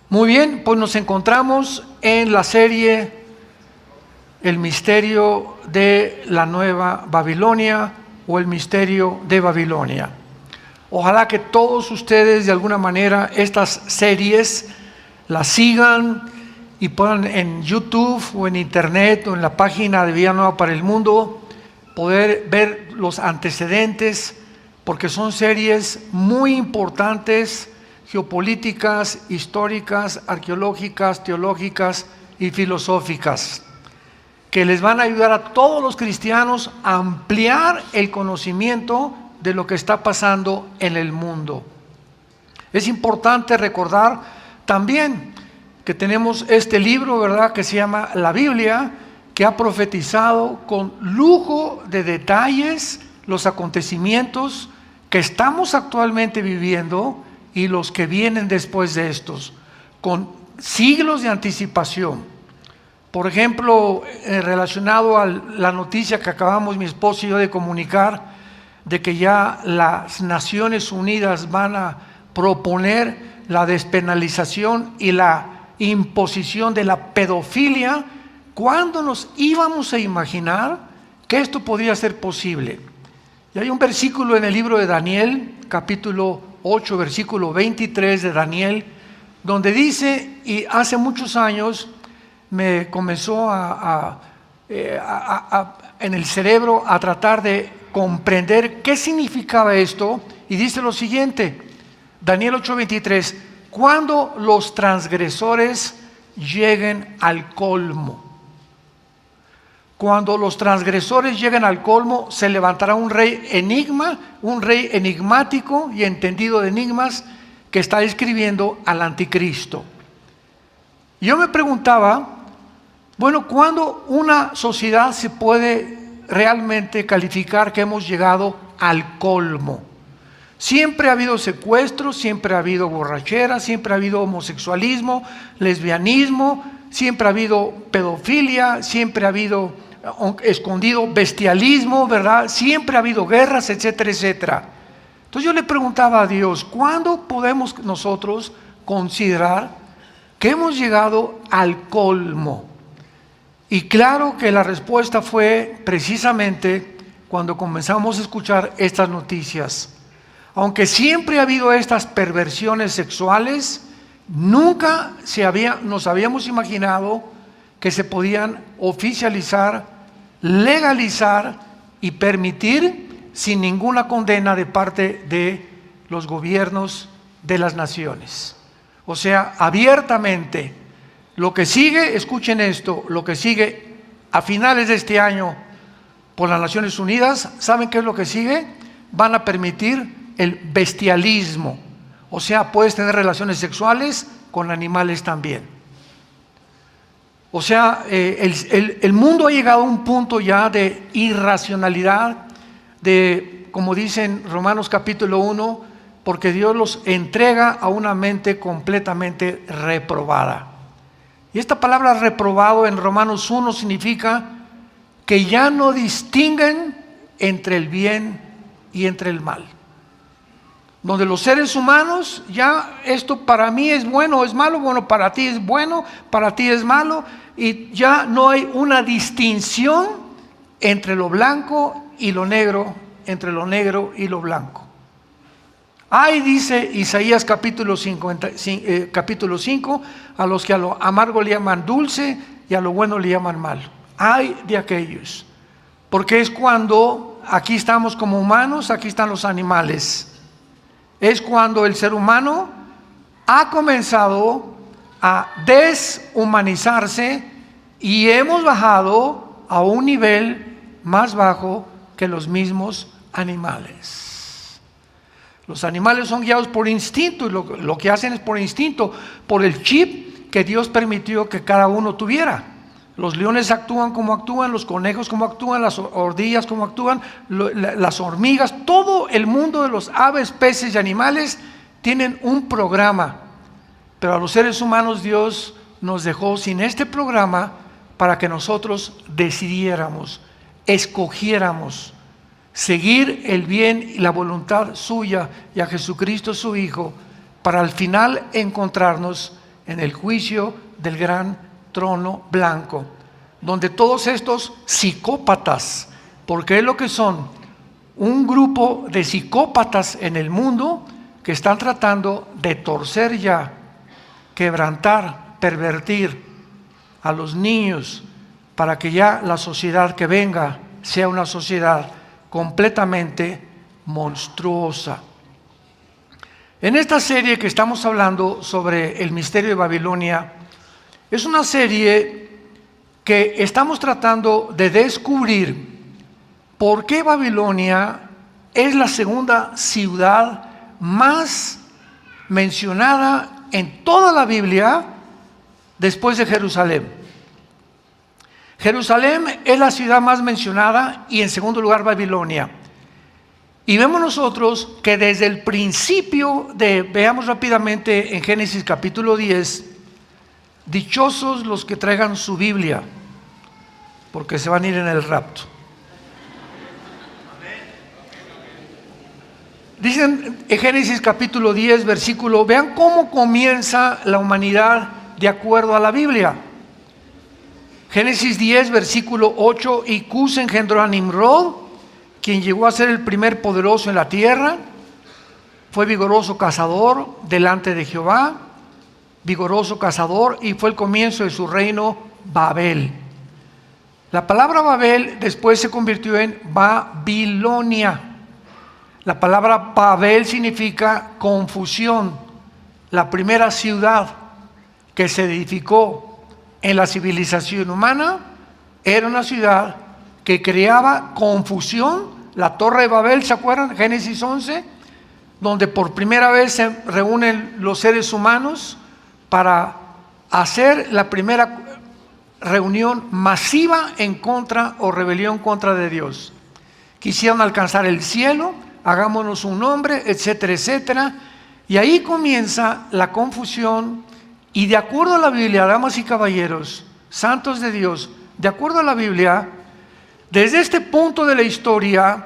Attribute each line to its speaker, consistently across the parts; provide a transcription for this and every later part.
Speaker 1: Muy bien, pues nos encontramos en la serie El misterio de la Nueva Babilonia o el misterio de Babilonia. Ojalá que todos ustedes de alguna manera estas series las sigan y puedan en YouTube o en Internet o en la página de Vida Nueva para el Mundo poder ver los antecedentes, porque son series muy importantes, geopolíticas, históricas, arqueológicas, teológicas y filosóficas, que les van a ayudar a todos los cristianos a ampliar el conocimiento de lo que está pasando en el mundo. Es importante recordar también que tenemos este libro, ¿verdad?, que se llama la Biblia, que ha profetizado con lujo de detalles los acontecimientos que estamos actualmente viviendo y los que vienen después de estos, con siglos de anticipación. Por ejemplo, relacionado a la noticia que acabamos mi esposo y yo de comunicar, de que ya las Naciones Unidas van a proponer la despenalización y la imposición de la pedofilia. ¿Cuándo nos íbamos a imaginar que esto podría ser posible? Y hay un versículo en el libro de Daniel, capítulo 8, versículo 23 de Daniel, donde dice, y hace muchos años me comenzó en el cerebro a tratar de comprender qué significaba esto, y dice lo siguiente, Daniel 8:23, cuando los transgresores lleguen al colmo. Cuando los transgresores lleguen al colmo, se levantará un rey enigmático y entendido de enigmas, que está escribiendo al anticristo. Yo me preguntaba, bueno, ¿cuándo una sociedad se puede realmente calificar que hemos llegado al colmo? Siempre ha habido secuestros, siempre ha habido borrachera, siempre ha habido homosexualismo, lesbianismo, siempre ha habido pedofilia, siempre ha habido escondido bestialismo, ¿verdad? Siempre ha habido guerras, etcétera, etcétera. Entonces yo le preguntaba a Dios, ¿cuándo podemos nosotros considerar que hemos llegado al colmo? Y claro que la respuesta fue precisamente cuando comenzamos a escuchar estas noticias. Aunque siempre ha habido estas perversiones sexuales, nunca nos habíamos imaginado que se podían oficializar, legalizar y permitir sin ninguna condena de parte de los gobiernos de las naciones. O sea, abiertamente. Lo que sigue, escuchen esto, lo que sigue a finales de este año por las Naciones Unidas, ¿saben qué es lo que sigue? Van a permitir el bestialismo. O sea, puedes tener relaciones sexuales con animales también. O sea, el mundo ha llegado a un punto ya de irracionalidad, de, como dicen Romanos capítulo 1, porque Dios los entrega a una mente completamente reprobada. Y esta palabra reprobado en Romanos 1 significa que ya no distinguen entre el bien y entre el mal. Donde los seres humanos, ya esto para mí es bueno o es malo, bueno, para ti es bueno, para ti es malo, y ya no hay una distinción entre lo blanco y lo negro, entre lo negro y lo blanco. Ay, dice Isaías capítulo 5, a los que a lo amargo le llaman dulce y a lo bueno le llaman malo. Ay de aquellos, porque es cuando aquí estamos como humanos, aquí están los animales. Es cuando el ser humano ha comenzado a deshumanizarse y hemos bajado a un nivel más bajo que los mismos animales. Los animales son guiados por instinto y lo que hacen es por instinto, por el chip que Dios permitió que cada uno tuviera. Los leones actúan como actúan, los conejos como actúan, las ardillas como actúan, las hormigas, todo el mundo de los aves, peces y animales tienen un programa. Pero a los seres humanos Dios nos dejó sin este programa para que nosotros decidiéramos, escogiéramos seguir el bien y la voluntad suya y a Jesucristo su Hijo, para al final encontrarnos en el juicio del gran trono blanco, donde todos estos psicópatas, porque es lo que son, un grupo de psicópatas en el mundo que están tratando de torcer ya, quebrantar, pervertir a los niños para que ya la sociedad que venga sea una sociedad completamente monstruosa. En esta serie que estamos hablando sobre el misterio de Babilonia, es una serie que estamos tratando de descubrir por qué Babilonia es la segunda ciudad más mencionada en toda la Biblia después de Jerusalén. Jerusalén es la ciudad más mencionada y en segundo lugar Babilonia. Y vemos nosotros que desde el principio veamos rápidamente en Génesis capítulo 10, dichosos los que traigan su Biblia, porque se van a ir en el rapto. Dicen en Génesis capítulo 10, versículo, vean cómo comienza la humanidad de acuerdo a la Biblia. Génesis 10, versículo 8, y Cus engendró a Nimrod, quien llegó a ser el primer poderoso en la tierra. Fue vigoroso cazador delante de Jehová, vigoroso cazador, y fue el comienzo de su reino Babel. La palabra Babel después se convirtió en Babilonia. La palabra Babel significa confusión. La primera ciudad que se edificó en la civilización humana era una ciudad que creaba confusión. La Torre de Babel, ¿se acuerdan? Génesis 11, donde por primera vez se reúnen los seres humanos para hacer la primera reunión masiva en contra o rebelión contra de Dios. Quisieron alcanzar el cielo, hagámonos un nombre, etcétera, etcétera. Y ahí comienza la confusión. Y de acuerdo a la Biblia, damas y caballeros, santos de Dios, de acuerdo a la Biblia, desde este punto de la historia,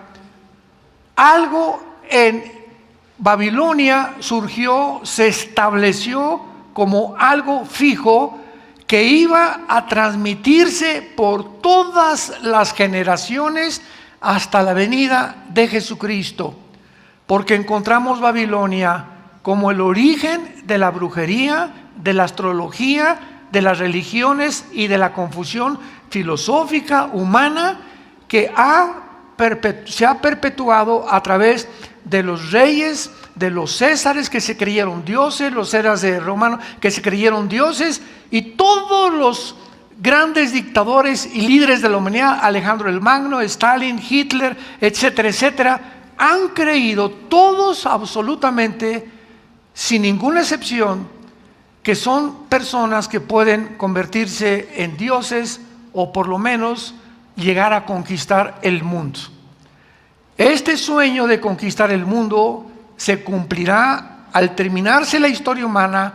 Speaker 1: algo en Babilonia surgió, se estableció como algo fijo que iba a transmitirse por todas las generaciones hasta la venida de Jesucristo, porque encontramos Babilonia como el origen de la brujería, de la astrología, de las religiones y de la confusión filosófica humana que se ha perpetuado a través de los reyes, de los césares que se creyeron dioses, los eras de romanos que se creyeron dioses, y todos los grandes dictadores y líderes de la humanidad, Alejandro el Magno, Stalin, Hitler, etcétera, etcétera, han creído todos absolutamente, sin ninguna excepción, que son personas que pueden convertirse en dioses o por lo menos llegar a conquistar el mundo. Este sueño de conquistar el mundo se cumplirá al terminarse la historia humana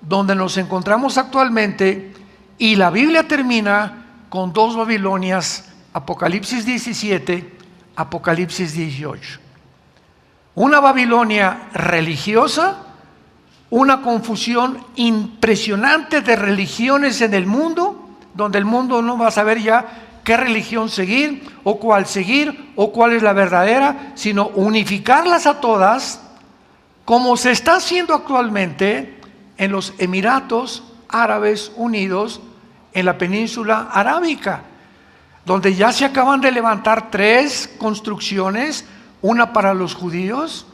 Speaker 1: donde nos encontramos actualmente, y la Biblia termina con dos Babilonias, Apocalipsis 17, Apocalipsis 18. Una Babilonia religiosa, una confusión impresionante de religiones en el mundo, donde el mundo no va a saber ya qué religión seguir o cuál es la verdadera, sino unificarlas a todas, como se está haciendo actualmente en los Emiratos Árabes Unidos, en la península arábica, donde ya se acaban de levantar 3 construcciones, una para los judíos,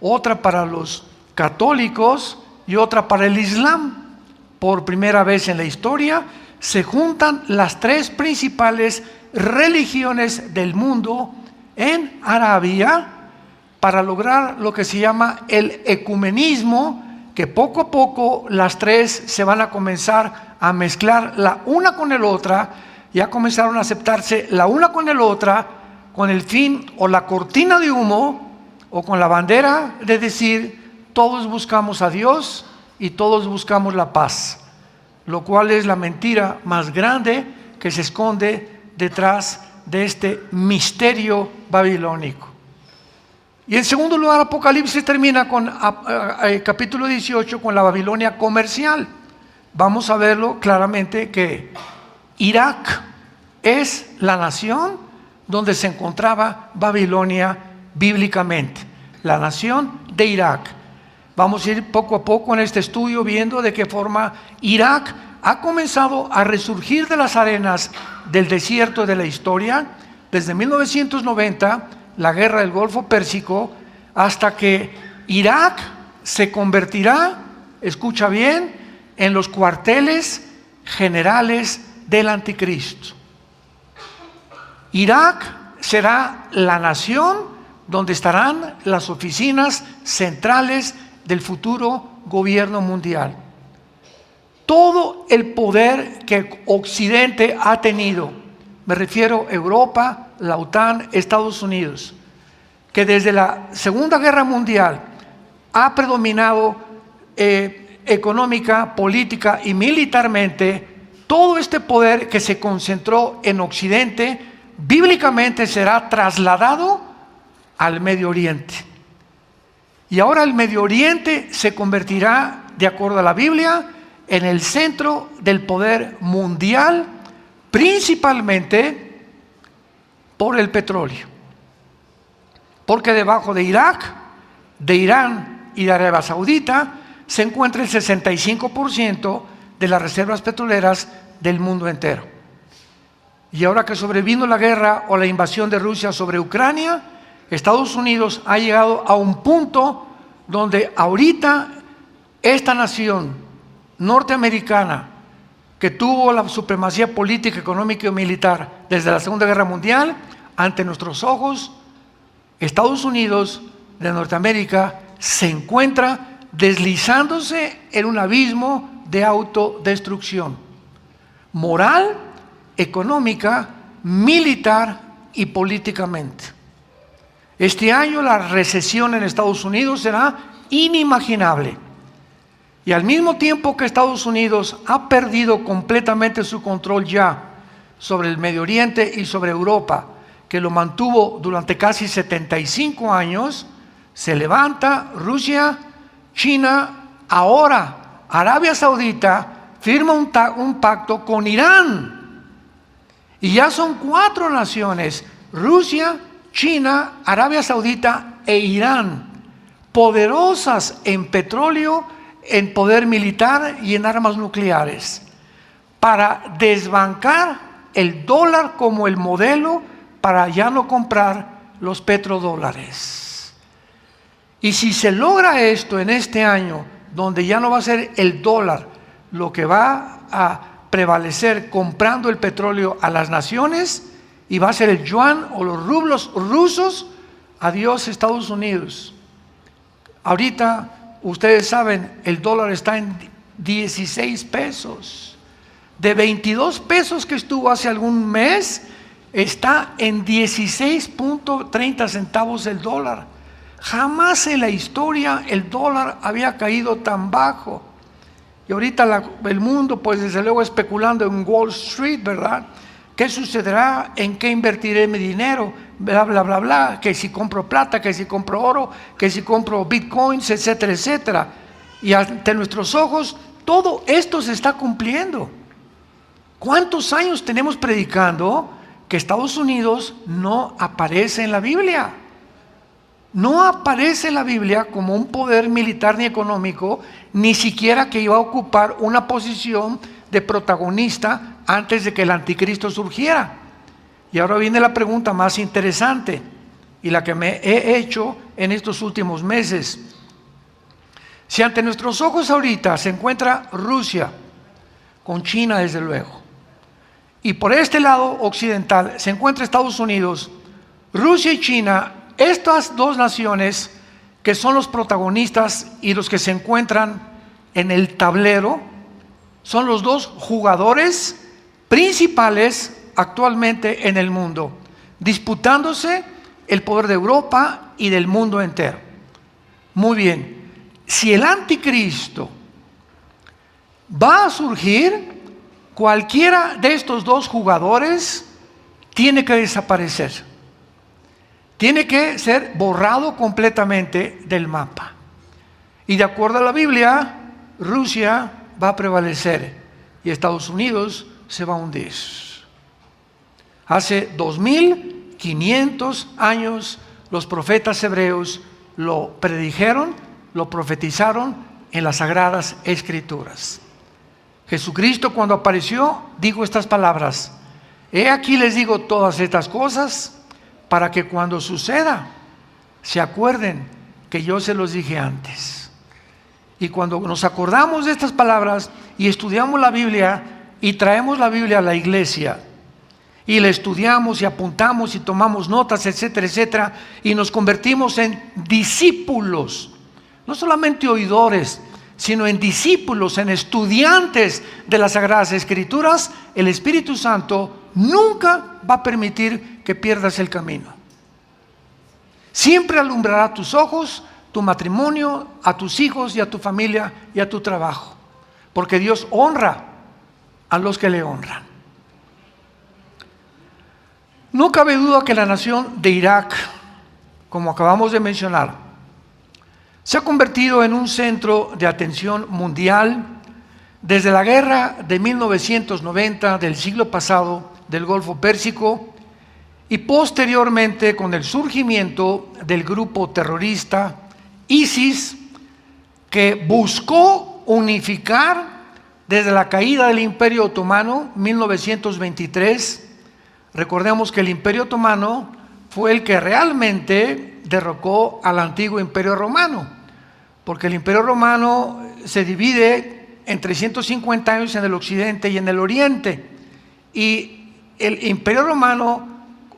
Speaker 1: otra para los católicos y otra para el Islam. Por primera vez en la historia se juntan las 3 principales religiones del mundo en Arabia para lograr lo que se llama el ecumenismo, que poco a poco las 3 se van a comenzar a mezclar la una con la otra. Ya comenzaron a aceptarse la una con la otra con el fin o la cortina de humo o con la bandera de decir todos buscamos a Dios y todos buscamos la paz, lo cual es la mentira más grande que se esconde detrás de este misterio babilónico. Y en segundo lugar, Apocalipsis termina con capítulo 18 con la Babilonia comercial. vamos a verlo claramente que Irak es la nación donde se encontraba Babilonia bíblicamente, la nación de Irak. Vamos a ir poco a poco en este estudio viendo de qué forma Irak ha comenzado a resurgir de las arenas del desierto de la historia desde 1990, la guerra del Golfo Pérsico, hasta que Irak se convertirá, escucha bien, en los cuarteles generales del anticristo. Irak será la nación donde estarán las oficinas centrales del futuro gobierno mundial. Todo el poder que Occidente ha tenido, me refiero a Europa, la OTAN, Estados Unidos, que desde la Segunda Guerra Mundial ha predominado económica, política y militarmente, todo este poder que se concentró en Occidente, bíblicamente será trasladado al Medio Oriente. Y ahora el Medio Oriente se convertirá, de acuerdo a la Biblia, en el centro del poder mundial, principalmente por el petróleo. Porque debajo de Irak, de Irán y de Arabia Saudita se encuentra el 65% de las reservas petroleras del mundo entero. Y ahora que sobrevino la guerra o la invasión de Rusia sobre Ucrania, Estados Unidos ha llegado a un punto donde ahorita esta nación norteamericana, que tuvo la supremacía política, económica y militar desde la Segunda Guerra Mundial, ante nuestros ojos, Estados Unidos de Norteamérica se encuentra deslizándose en un abismo de autodestrucción moral, económica, militar y políticamente. Este año la recesión en Estados Unidos será inimaginable. Y al mismo tiempo que Estados Unidos ha perdido completamente su control ya sobre el Medio Oriente y sobre Europa, que lo mantuvo durante casi 75 años, se levanta Rusia, China, ahora Arabia Saudita firma un pacto con Irán. Y ya son 4 naciones, Rusia, China, Arabia Saudita e Irán, poderosas en petróleo, en poder militar y en armas nucleares, para desbancar el dólar como el modelo para ya no comprar los petrodólares. Y si se logra esto en este año, donde ya no va a ser el dólar lo que va a prevalecer comprando el petróleo a las naciones, y va a ser el yuan o los rublos rusos, adiós Estados Unidos. Ahorita ustedes saben, el dólar está en 16 pesos. De 22 pesos que estuvo hace algún mes, está en 16.30 centavos el dólar. Jamás en la historia el dólar había caído tan bajo. Y ahorita el mundo, pues desde luego especulando en Wall Street, ¿verdad? ¿Qué sucederá? ¿En qué invertiré mi dinero? Bla, bla, bla, bla. Que si compro plata, que si compro oro, que si compro bitcoins, etcétera, etcétera. Y ante nuestros ojos, todo esto se está cumpliendo. ¿Cuántos años tenemos predicando que Estados Unidos no aparece en la Biblia? No aparece en la Biblia como un poder militar ni económico, ni siquiera que iba a ocupar una posición de protagonista antes de que el anticristo surgiera. Y ahora viene la pregunta más interesante y la que me he hecho en estos últimos meses. Si ante nuestros ojos ahorita se encuentra Rusia, con China desde luego, y por este lado occidental se encuentra Estados Unidos, Rusia y China, estas dos naciones que son los protagonistas y los que se encuentran en el tablero, son los dos jugadores principales actualmente en el mundo, disputándose el poder de Europa y del mundo entero. Muy bien, si el anticristo va a surgir, cualquiera de estos dos jugadores tiene que desaparecer, tiene que ser borrado completamente del mapa. Y de acuerdo a la Biblia, Rusia, va a prevalecer y Estados Unidos se va a hundir. Hace 2500 años los profetas hebreos lo predijeron, lo profetizaron en las Sagradas Escrituras. Jesucristo, cuando apareció, dijo estas palabras: he aquí les digo todas estas cosas para que cuando suceda se acuerden que yo se los dije antes. Y cuando nos acordamos de estas palabras y estudiamos la Biblia y traemos la Biblia a la iglesia y la estudiamos y apuntamos y tomamos notas, etcétera, etcétera, y nos convertimos en discípulos, no solamente oidores, sino en discípulos, en estudiantes de las Sagradas Escrituras, el Espíritu Santo nunca va a permitir que pierdas el camino. Siempre alumbrará tus ojos, tu matrimonio, a tus hijos y a tu familia y a tu trabajo, porque Dios honra a los que le honran. No cabe duda que la nación de Irak, como acabamos de mencionar, se ha convertido en un centro de atención mundial desde la guerra de 1990 del siglo pasado del Golfo Pérsico y posteriormente con el surgimiento del grupo terrorista ISIS, que buscó unificar desde la caída del Imperio Otomano 1923. Recordemos que el Imperio Otomano fue el que realmente derrocó al antiguo Imperio Romano, porque el Imperio Romano se divide en 350 años en el occidente y en el oriente, y el Imperio Romano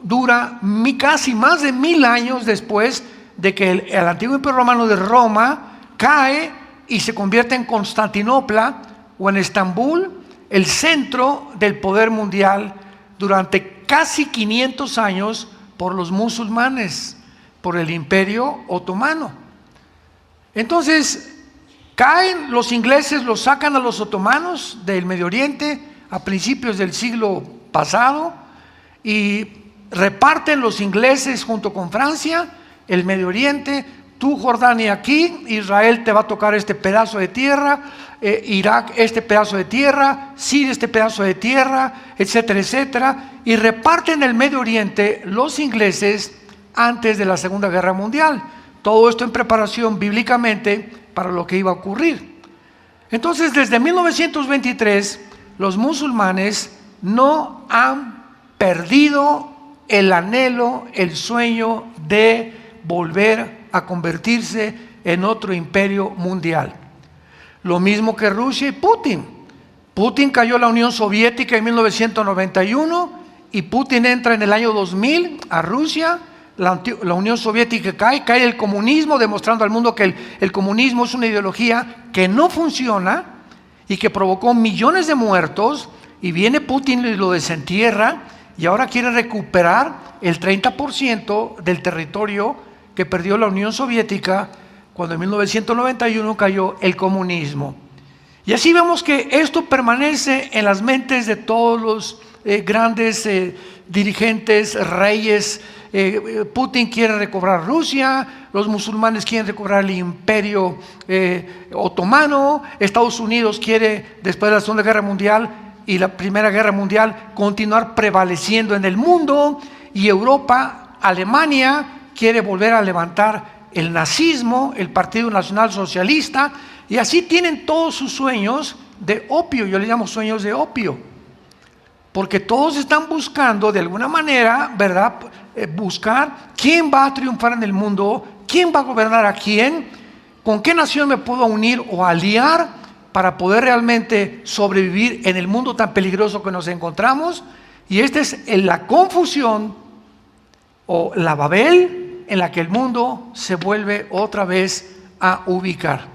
Speaker 1: dura casi más de 1000 años después de que el antiguo Imperio Romano de Roma cae y se convierte en Constantinopla o en Estambul, el centro del poder mundial durante casi 500 años por los musulmanes, por el Imperio Otomano. Entonces, caen los ingleses, los sacan a los otomanos del Medio Oriente a principios del siglo pasado y reparten los ingleses junto con Francia el Medio Oriente. Tú, Jordania, aquí, Israel te va a tocar este pedazo de tierra, Irak este pedazo de tierra, Siria este pedazo de tierra, etcétera, etcétera, y reparten el Medio Oriente los ingleses antes de la Segunda Guerra Mundial. Todo esto en preparación bíblicamente para lo que iba a ocurrir. Entonces, desde 1923, los musulmanes no han perdido el anhelo, el sueño de volver a convertirse en otro imperio mundial. Lo mismo que Rusia y Putin. Putin cayó en la Unión Soviética en 1991 y Putin entra en el año 2000 a Rusia. La Unión Soviética cae el comunismo, demostrando al mundo que el comunismo es una ideología que no funciona y que provocó millones de muertos, y viene Putin y lo desentierra y ahora quiere recuperar el 30% del territorio que perdió la Unión Soviética cuando en 1991 cayó el comunismo. Y así vemos que esto permanece en las mentes de todos los grandes dirigentes, reyes. Putin quiere recobrar Rusia, los musulmanes quieren recobrar el Imperio Otomano, Estados Unidos quiere, después de la Segunda Guerra Mundial y la Primera Guerra Mundial, continuar prevaleciendo en el mundo, y Europa, Alemania, quiere volver a levantar el nazismo, el Partido Nacional Socialista, y así tienen todos sus sueños de opio. Yo les llamo sueños de opio, porque todos están buscando de alguna manera, ¿verdad?, buscar quién va a triunfar en el mundo, quién va a gobernar a quién, con qué nación me puedo unir o aliar para poder realmente sobrevivir en el mundo tan peligroso que nos encontramos. Y esta es la confusión o la Babel en la que el mundo se vuelve otra vez a ubicar.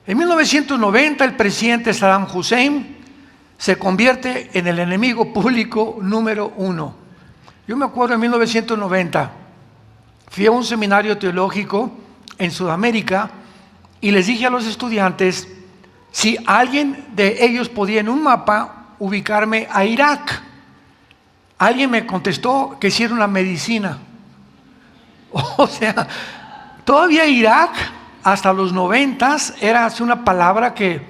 Speaker 1: En 1990 el presidente Saddam Hussein se convierte en el enemigo público número 1. Yo me acuerdo en 1990, fui a un seminario teológico en Sudamérica y les dije a los estudiantes si alguien de ellos podía en un mapa ubicarme a Irak. Alguien me contestó que si era una medicina. O sea, todavía Irak hasta los 90s era así una palabra que,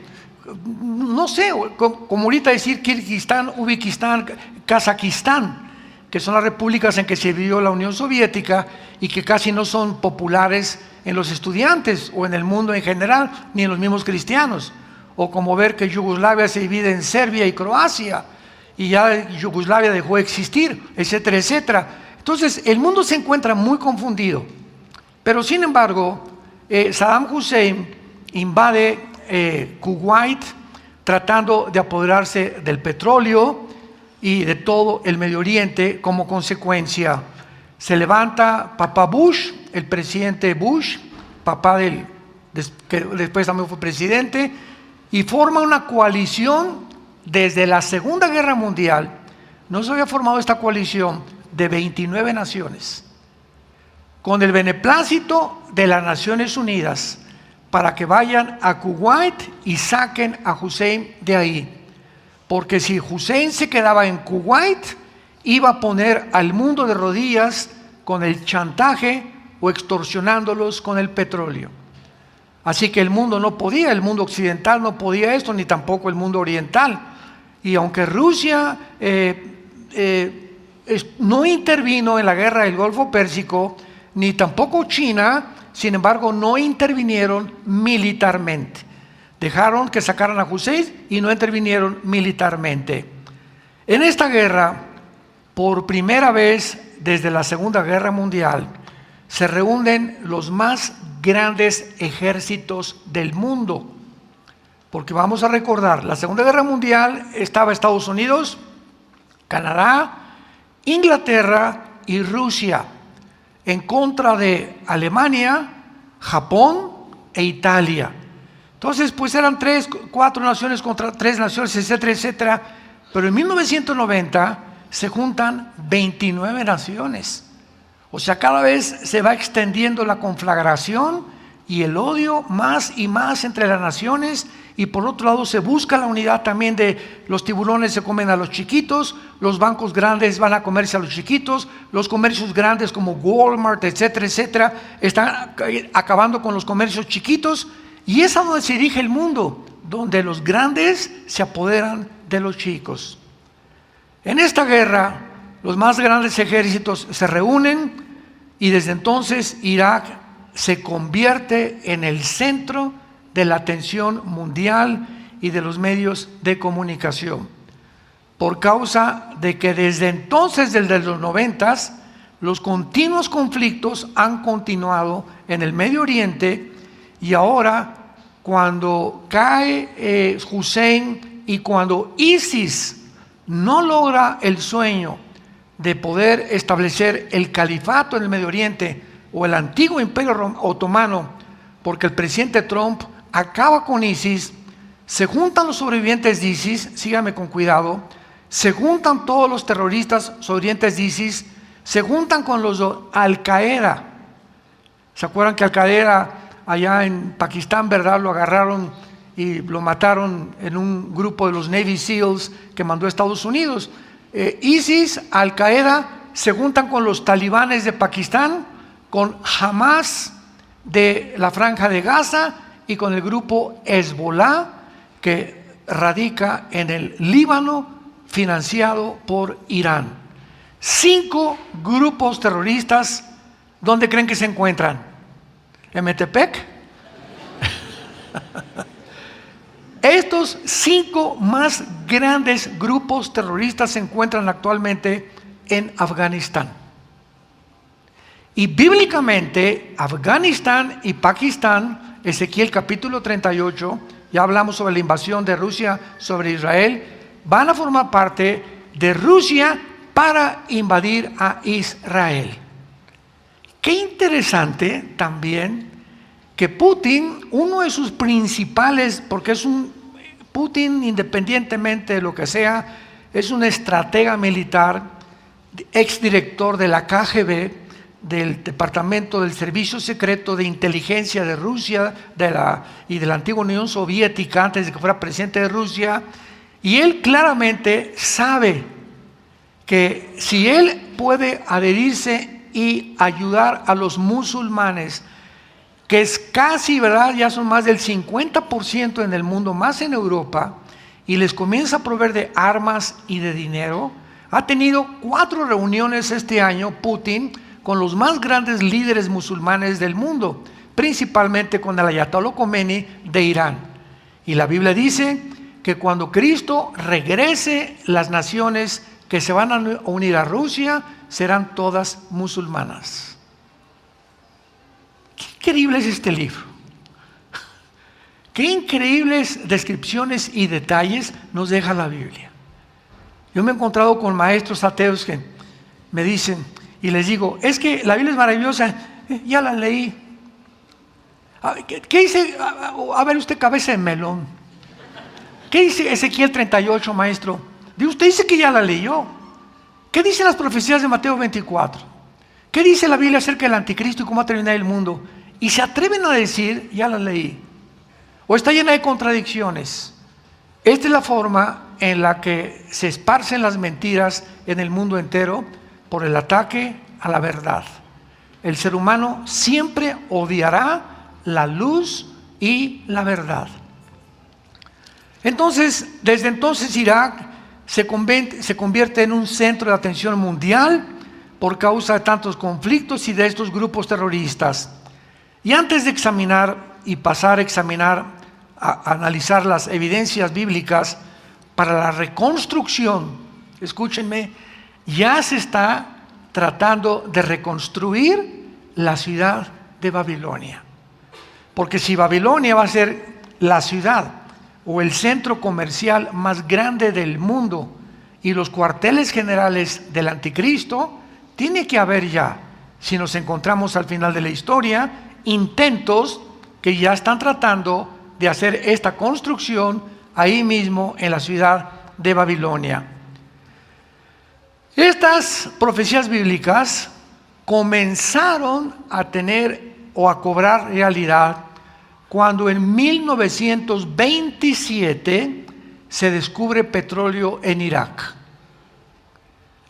Speaker 1: no sé, como ahorita decir Kirguistán, Uzbekistán, Kazajistán, que son las repúblicas en que se dividió la Unión Soviética y que casi no son populares en los estudiantes o en el mundo en general, ni en los mismos cristianos. O como ver que Yugoslavia se divide en Serbia y Croacia, y ya Yugoslavia dejó de existir, etcétera, etcétera. Entonces, el mundo se encuentra muy confundido. Pero, sin embargo, Saddam Hussein invade Kuwait tratando de apoderarse del petróleo y de todo el Medio Oriente. Como consecuencia, se levanta Papá Bush, el presidente Bush, papá que después también fue presidente, y forma una coalición desde la Segunda Guerra Mundial. No se había formado esta coalición de 29 naciones, con el beneplácito de las Naciones Unidas, para que vayan a Kuwait y saquen a Hussein de ahí. Porque si Hussein se quedaba en Kuwait, iba a poner al mundo de rodillas con el chantaje o extorsionándolos con el petróleo. Así que el mundo no podía, el mundo occidental no podía esto, ni tampoco el mundo oriental. Y aunque Rusia no intervino en la guerra del Golfo Pérsico, ni tampoco China, sin embargo, no intervinieron militarmente. Dejaron que sacaran a Hussein y no intervinieron militarmente. En esta guerra, por primera vez desde la Segunda Guerra Mundial, se reúnen los más grandes ejércitos del mundo. Porque vamos a recordar, la Segunda Guerra Mundial estaba Estados Unidos, Canadá, Inglaterra y Rusia en contra de Alemania, Japón e Italia. Entonces, pues eran 3, 4 naciones contra 3 naciones, etcétera, etcétera. Pero en 1990 se juntan 29 naciones. O sea, cada vez se va extendiendo la conflagración y el odio más y más entre las naciones, y por otro lado se busca la unidad también de los tiburones se comen a los chiquitos, los bancos grandes van a comerse a los chiquitos, los comercios grandes como Walmart, etcétera, etcétera, están acabando con los comercios chiquitos, y es a donde se dirige el mundo, donde los grandes se apoderan de los chicos. En esta guerra, los más grandes ejércitos se reúnen y desde entonces Irak se convierte en el centro de la atención mundial y de los medios de comunicación, por causa de que desde entonces, desde los 90s, los continuos conflictos han continuado en el Medio Oriente, y ahora cuando cae Hussein y cuando ISIS no logra el sueño de poder establecer el califato en el Medio Oriente o el antiguo imperio otomano, porque el presidente Trump acaba con ISIS, se juntan los sobrevivientes de ISIS, síganme con cuidado, se juntan todos los terroristas sobrevivientes de ISIS, se juntan con los de Al-Qaeda. ¿Se acuerdan que Al-Qaeda allá en Pakistán, verdad, lo agarraron y lo mataron en un grupo de los Navy SEALs que mandó a Estados Unidos? ISIS, Al-Qaeda se juntan con los talibanes de Pakistán, con Hamas de la Franja de Gaza y con el grupo Hezbollah, que radica en el Líbano, financiado por Irán. 5 grupos terroristas. ¿Dónde creen que se encuentran? ¿En Metepec? Estos 5 más grandes grupos terroristas se encuentran actualmente en Afganistán. Y bíblicamente, Afganistán y Pakistán, Ezequiel capítulo 38, ya hablamos sobre la invasión de Rusia sobre Israel, van a formar parte de Rusia para invadir a Israel. Qué interesante también que Putin, uno de sus principales, porque Putin, independientemente de lo que sea, es un estratega militar, exdirector de la KGB, del Departamento del Servicio Secreto de Inteligencia de Rusia y de la antigua Unión Soviética, antes de que fuera presidente de Rusia, y él claramente sabe que si él puede adherirse y ayudar a los musulmanes que es casi, ¿verdad? Ya son más del 50% en el mundo, más en Europa, y les comienza a proveer de armas y de dinero. Ha tenido 4 reuniones este año, Putin, con los más grandes líderes musulmanes del mundo, principalmente con el Ayatollah Khomeini de Irán. Y la Biblia dice que cuando Cristo regrese, las naciones que se van a unir a Rusia serán todas musulmanas. Qué increíble es este libro. Qué increíbles descripciones y detalles nos deja la Biblia. Yo me he encontrado con maestros ateos que me dicen, y les digo, es que la Biblia es maravillosa, ya la leí. ¿Qué dice? A ver usted, cabeza de melón. ¿Qué dice Ezequiel 38, maestro? Usted dice que ya la leyó. ¿Qué dicen las profecías de Mateo 24? ¿Qué dice la Biblia acerca del anticristo y cómo va a terminar el mundo? Y se atreven a decir, ya la leí. O está llena de contradicciones. Esta es la forma en la que se esparcen las mentiras en el mundo entero por el ataque a la verdad. El ser humano siempre odiará la luz y la verdad. Entonces, desde entonces Irak se convierte en un centro de atención mundial por causa de tantos conflictos y de estos grupos terroristas. Y antes de examinar y pasar a examinar, a analizar las evidencias bíblicas para la reconstrucción, escúchenme, ya se está tratando de reconstruir la ciudad de Babilonia. Porque si Babilonia va a ser la ciudad o el centro comercial más grande del mundo y los cuarteles generales del anticristo, tiene que haber ya, si nos encontramos al final de la historia, intentos que ya están tratando de hacer esta construcción ahí mismo en la ciudad de Babilonia. Estas profecías bíblicas comenzaron a tener o a cobrar realidad cuando en 1927 se descubre petróleo en Irak.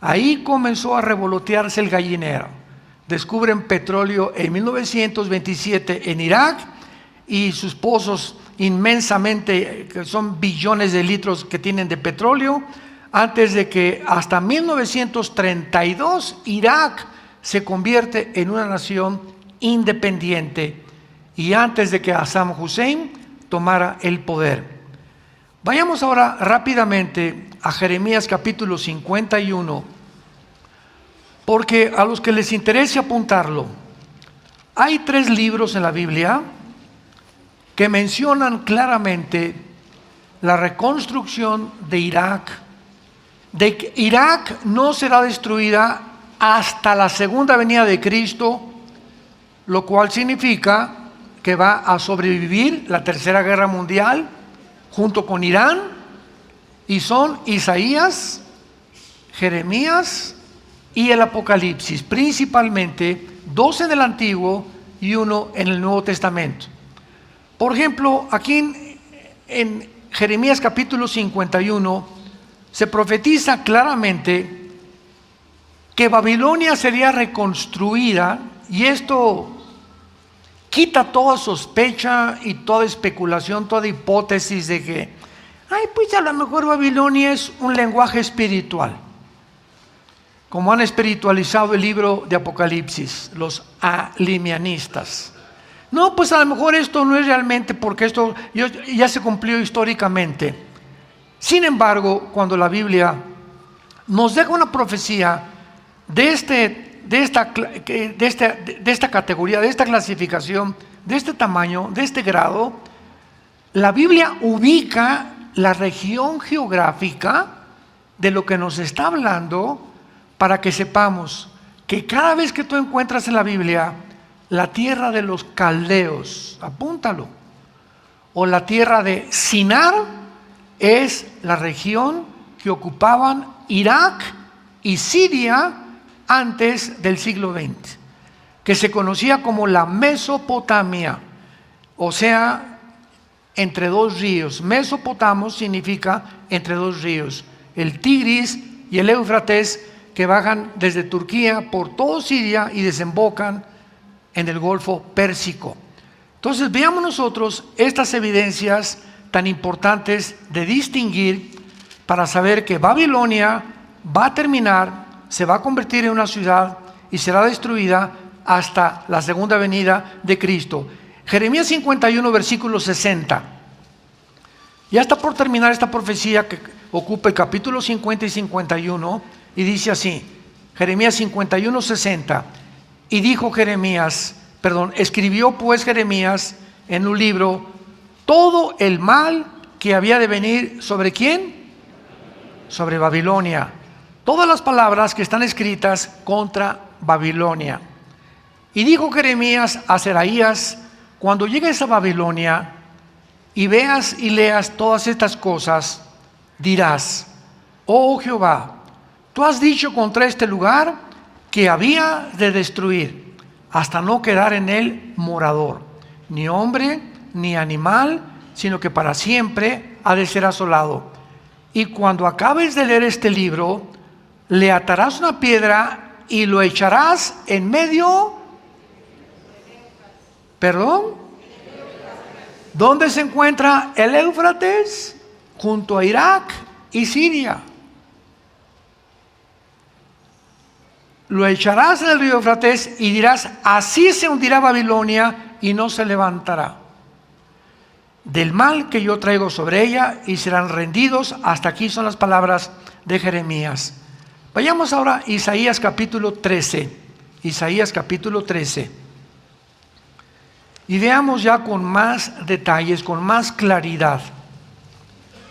Speaker 1: Ahí comenzó a revolotearse el gallinero. Descubren petróleo en 1927 en Irak y sus pozos inmensamente, que son billones de litros que tienen de petróleo, antes de que hasta 1932 Irak se convierte en una nación independiente y antes de que Saddam Hussein tomara el poder. Vayamos ahora rápidamente a Jeremías capítulo 51, porque a los que les interese apuntarlo, hay 3 libros en la Biblia que mencionan claramente la reconstrucción de Irak, de que Irak no será destruida hasta la segunda venida de Cristo, lo cual significa que va a sobrevivir la Tercera Guerra Mundial junto con Irán, y son Isaías, Jeremías y el Apocalipsis, principalmente 2 en el Antiguo y 1 en el Nuevo Testamento. Por ejemplo, aquí en Jeremías capítulo 51 se profetiza claramente que Babilonia sería reconstruida, y esto quita toda sospecha y toda especulación, toda hipótesis de que, pues a lo mejor Babilonia es un lenguaje espiritual, como han espiritualizado el libro de Apocalipsis, los alimianistas. No, pues a lo mejor esto no es realmente porque esto ya se cumplió históricamente. Sin embargo, cuando la Biblia nos deja una profecía de esta categoría, de esta clasificación, de este tamaño, de este grado, la Biblia ubica la región geográfica de lo que nos está hablando para que sepamos que cada vez que tú encuentras en la Biblia la tierra de los caldeos, apúntalo, o la tierra de Sinar, es la región que ocupaban Irak y Siria antes del siglo XX, que se conocía como la Mesopotamia, o sea, entre 2 ríos. Mesopotamo significa entre 2 ríos, el Tigris y el Éufrates, que bajan desde Turquía por todo Siria y desembocan en el Golfo Pérsico. Entonces veamos nosotros estas evidencias tan importantes de distinguir para saber que Babilonia va a terminar, se va a convertir en una ciudad y será destruida hasta la segunda venida de Cristo. Jeremías 51, versículo 60. Ya está por terminar esta profecía que ocupa el capítulo 50 y 51 y dice así, Jeremías 51, 60. Y dijo escribió pues Jeremías en un libro todo el mal que había de venir ¿sobre quién? Sobre Babilonia. Todas las palabras que están escritas contra Babilonia. Y dijo Jeremías a Seraías, cuando llegues a Babilonia y veas y leas todas estas cosas, dirás, oh Jehová, tú has dicho contra este lugar que había de destruir, hasta no quedar en él morador, ni hombre, ni animal, sino que para siempre ha de ser asolado. Y cuando acabes de leer este libro, le atarás una piedra y lo echarás en medio. ¿Perdón? ¿Dónde se encuentra el Éufrates? Junto a Irak y Siria. Lo echarás en el río Éufrates y dirás, así se hundirá Babilonia y no se levantará del mal que yo traigo sobre ella, y serán rendidos. Hasta aquí son las palabras de Jeremías. Vayamos ahora a Isaías capítulo 13. Isaías capítulo 13. Y veamos ya con más detalles, con más claridad,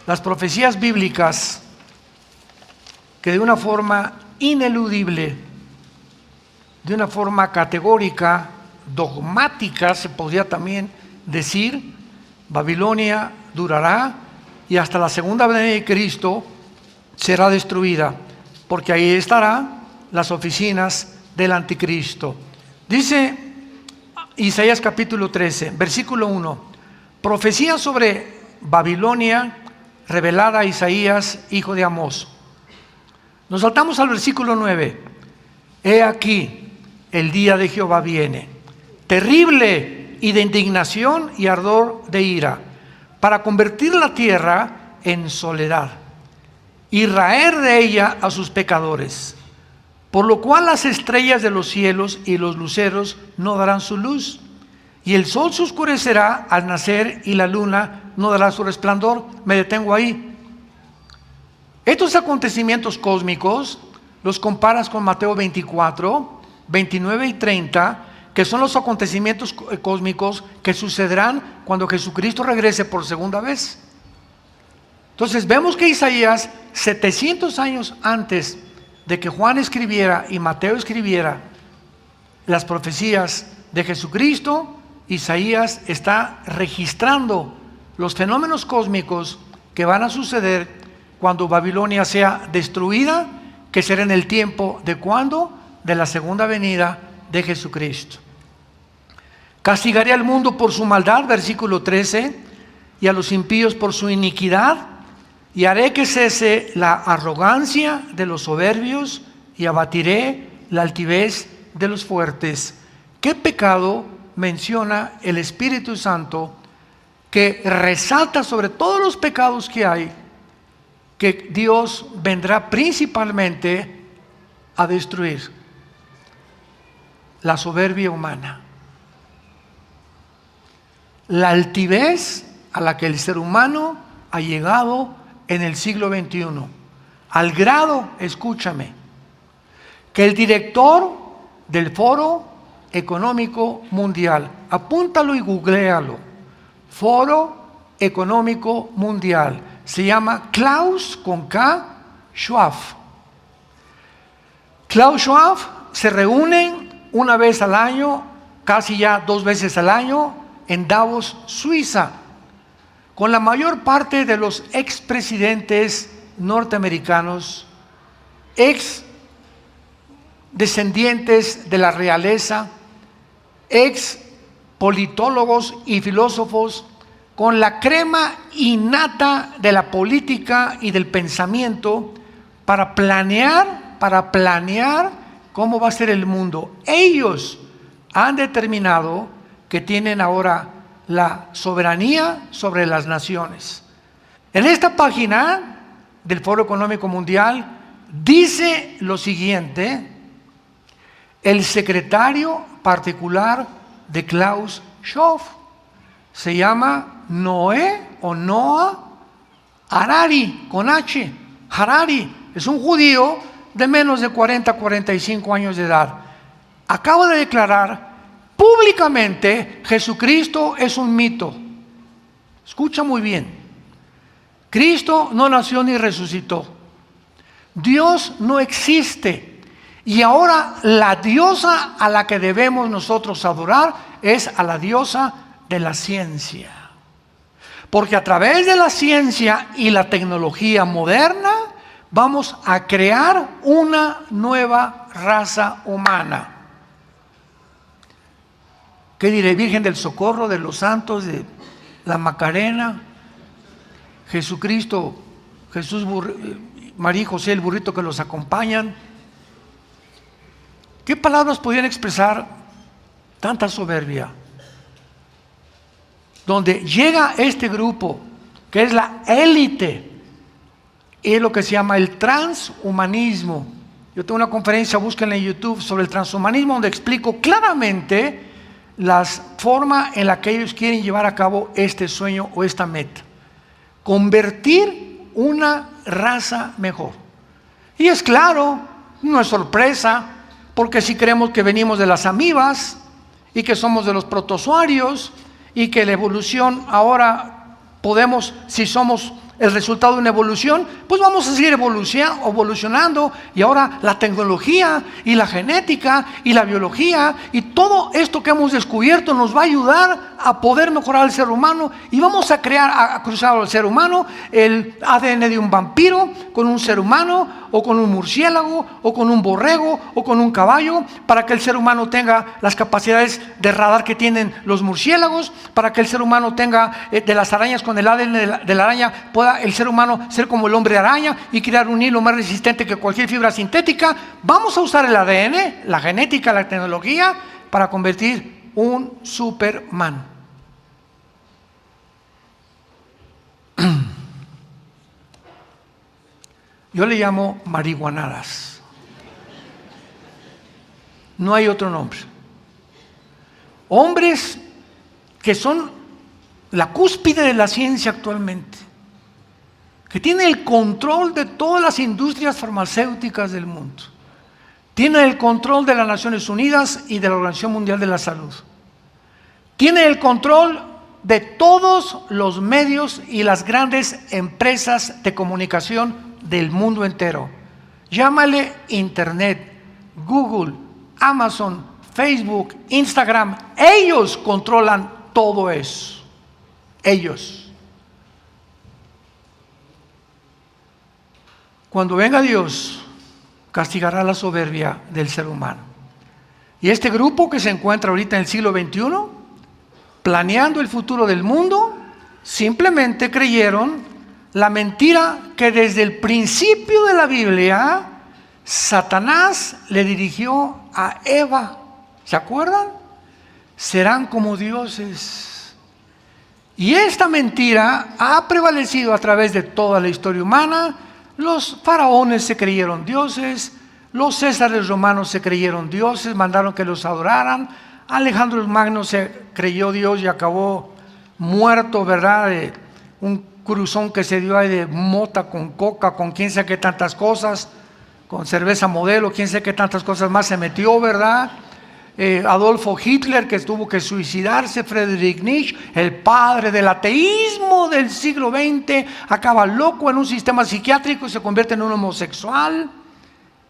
Speaker 1: las profecías bíblicas que de una forma ineludible, de una forma categórica, dogmática, se podría también decir, Babilonia durará y hasta la segunda venida de Cristo será destruida, porque ahí estarán las oficinas del anticristo. Dice Isaías capítulo 13, versículo 1, profecía sobre Babilonia revelada a Isaías, hijo de Amós. Nos saltamos al versículo 9. He aquí, el día de Jehová viene, terrible y de indignación y ardor de ira, para convertir la tierra en soledad y raer de ella a sus pecadores, por lo cual las estrellas de los cielos y los luceros no darán su luz, y el sol se oscurecerá al nacer y la luna no dará su resplandor. Me detengo ahí. Estos acontecimientos cósmicos los comparas con Mateo 24, 29 y 30, que son los acontecimientos cósmicos que sucederán cuando Jesucristo regrese por segunda vez. Entonces vemos que Isaías, 700 años antes de que Juan escribiera y Mateo escribiera las profecías de Jesucristo, Isaías está registrando los fenómenos cósmicos que van a suceder cuando Babilonia sea destruida, que será en el tiempo de ¿cuándo? De la segunda venida de Jesucristo. Castigaré al mundo por su maldad, versículo 13, y a los impíos por su iniquidad, y haré que cese la arrogancia de los soberbios, y abatiré la altivez de los fuertes. ¿Qué pecado menciona el Espíritu Santo que resalta sobre todos los pecados que hay, que Dios vendrá principalmente a destruir? La soberbia humana, la altivez a la que el ser humano ha llegado en el siglo XXI, al grado, escúchame, que el director del Foro Económico Mundial, apúntalo y googléalo, Foro Económico Mundial, se llama Klaus con K Schwab. Klaus Schwab se reúnen una vez al año, casi ya 2 veces al año, en Davos, Suiza, con la mayor parte de los expresidentes norteamericanos, ex descendientes de la realeza, ex politólogos y filósofos, con la crema innata de la política y del pensamiento para planear cómo va a ser el mundo. Ellos han determinado que tienen ahora la soberanía sobre las naciones. En esta página del Foro Económico Mundial dice lo siguiente: el secretario particular de Klaus Schwab se llama Noah Harari, con H. Harari es un judío de menos de 40-45 años de edad. Acaba de declarar públicamente: Jesucristo es un mito. Escucha muy bien. Cristo no nació ni resucitó. Dios no existe. Y ahora la diosa a la que debemos nosotros adorar es a la diosa de la ciencia. Porque a través de la ciencia y la tecnología moderna vamos a crear una nueva raza humana. ¿Qué diré? Virgen del Socorro, de los Santos, de la Macarena, Jesucristo, Jesús, María y José, el burrito que los acompañan. ¿Qué palabras podían expresar tanta soberbia? Donde llega este grupo, que es la élite, es lo que se llama el transhumanismo. Yo tengo una conferencia, búsquenla en YouTube, sobre el transhumanismo, donde explico claramente la forma en la que ellos quieren llevar a cabo este sueño o esta meta: convertir una raza mejor. Y es claro, no es sorpresa, porque si creemos que venimos de las amibas y que somos de los protozoarios y que la evolución ahora podemos, si somos el resultado de una evolución, pues vamos a seguir evolucionando, y ahora la tecnología y la genética y la biología y todo esto que hemos descubierto nos va a ayudar a poder mejorar al ser humano, y vamos a crear, a cruzar al ser humano, el ADN de un vampiro con un ser humano, o con un murciélago, o con un borrego, o con un caballo, para que el ser humano tenga las capacidades de radar que tienen los murciélagos, para que el ser humano tenga de las arañas, con el ADN de la araña pueda el ser humano ser como el hombre araña y crear un hilo más resistente que cualquier fibra sintética. Vamos a usar el ADN, la genética, la tecnología, para convertir un Superman. Yo le llamo marihuanadas. No hay otro nombre. Hombres que son la cúspide de la ciencia actualmente, que tienen el control de todas las industrias farmacéuticas del mundo, tienen el control de las Naciones Unidas y de la Organización Mundial de la Salud, tienen el control de todos los medios y las grandes empresas de comunicación del mundo entero. Llámale Internet, Google, Amazon, Facebook, Instagram. Ellos controlan todo eso. Ellos. Cuando venga Dios, castigará la soberbia del ser humano. Y este grupo que se encuentra ahorita en el siglo XXI, planeando el futuro del mundo, simplemente creyeron la mentira que desde el principio de la Biblia Satanás le dirigió a Eva. ¿Se acuerdan? Serán como dioses. Y esta mentira ha prevalecido a través de toda la historia humana. Los faraones se creyeron dioses, los césares romanos se creyeron dioses, mandaron que los adoraran. Alejandro el Magno se creyó Dios y acabó muerto, ¿verdad? De un cruzón que se dio ahí de mota con coca, con quién sabe qué tantas cosas, con cerveza Modelo, quién sabe qué tantas cosas más se metió, ¿verdad? Adolfo Hitler, que tuvo que suicidarse. Friedrich Nietzsche, el padre del ateísmo del siglo XX, acaba loco en un sistema psiquiátrico y se convierte en un homosexual.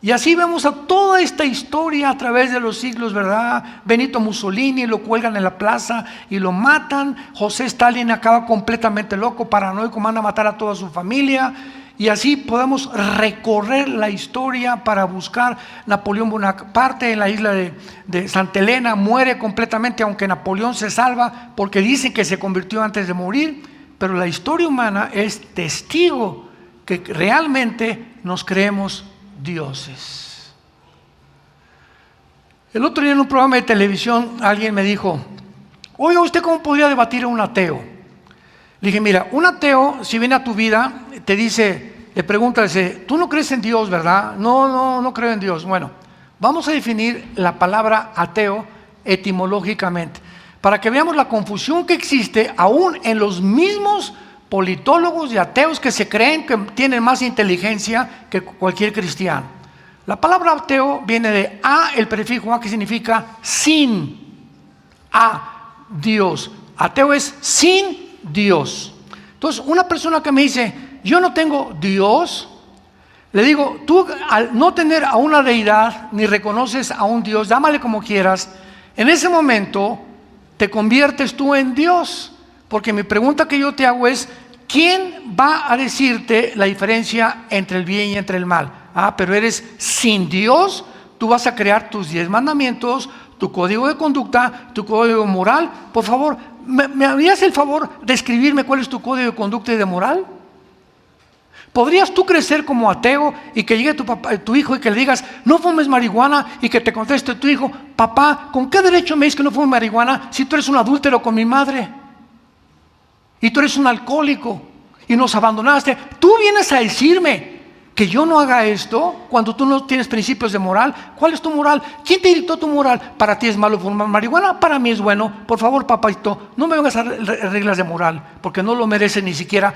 Speaker 1: Y así vemos a toda esta historia a través de los siglos, ¿verdad? Benito Mussolini lo cuelgan en la plaza y lo matan. José Stalin acaba completamente loco, paranoico, manda a matar a toda su familia. Y así podemos recorrer la historia para buscar Napoleón Bonaparte en la isla de Santa Elena. Muere completamente, aunque Napoleón se salva porque dicen que se convirtió antes de morir. Pero la historia humana es testigo que realmente nos creemos dioses. El otro día en un programa de televisión alguien me dijo: oiga, ¿usted cómo podría debatir a un ateo? Le dije, mira, un ateo, si viene a tu vida, te dice, le pregunta, dice, tú no crees en Dios, ¿verdad? No creo en Dios. Bueno, vamos a definir la palabra ateo etimológicamente, para que veamos la confusión que existe aún en los mismos politólogos y ateos que se creen que tienen más inteligencia que cualquier cristiano. La palabra ateo viene de a, el prefijo a, que significa sin, a Dios. Ateo es sin Dios. Entonces, una persona que me dice, yo no tengo Dios, le digo, tú al no tener a una deidad, ni reconoces a un Dios, llámale como quieras, en ese momento te conviertes tú en Dios. Porque mi pregunta que yo te hago es, ¿quién va a decirte la diferencia entre el bien y entre el mal? Ah, pero eres sin Dios, tú vas a crear tus 10 mandamientos, tu código de conducta, tu código moral. Por favor, ¿me harías el favor de escribirme cuál es tu código de conducta y de moral? ¿Podrías tú crecer como ateo y que llegue tu hijo y que le digas, no fumes marihuana, y que te conteste tu hijo, papá, ¿con qué derecho me dices que no fumes marihuana si tú eres un adúltero con mi madre? Y tú eres un alcohólico y nos abandonaste. Tú vienes a decirme que yo no haga esto cuando tú no tienes principios de moral. ¿Cuál es tu moral? ¿Quién te dictó tu moral? ¿Para ti es malo fumar marihuana? Para mí es bueno. Por favor, papito, no me vengas a reglas de moral, porque no lo mereces ni siquiera.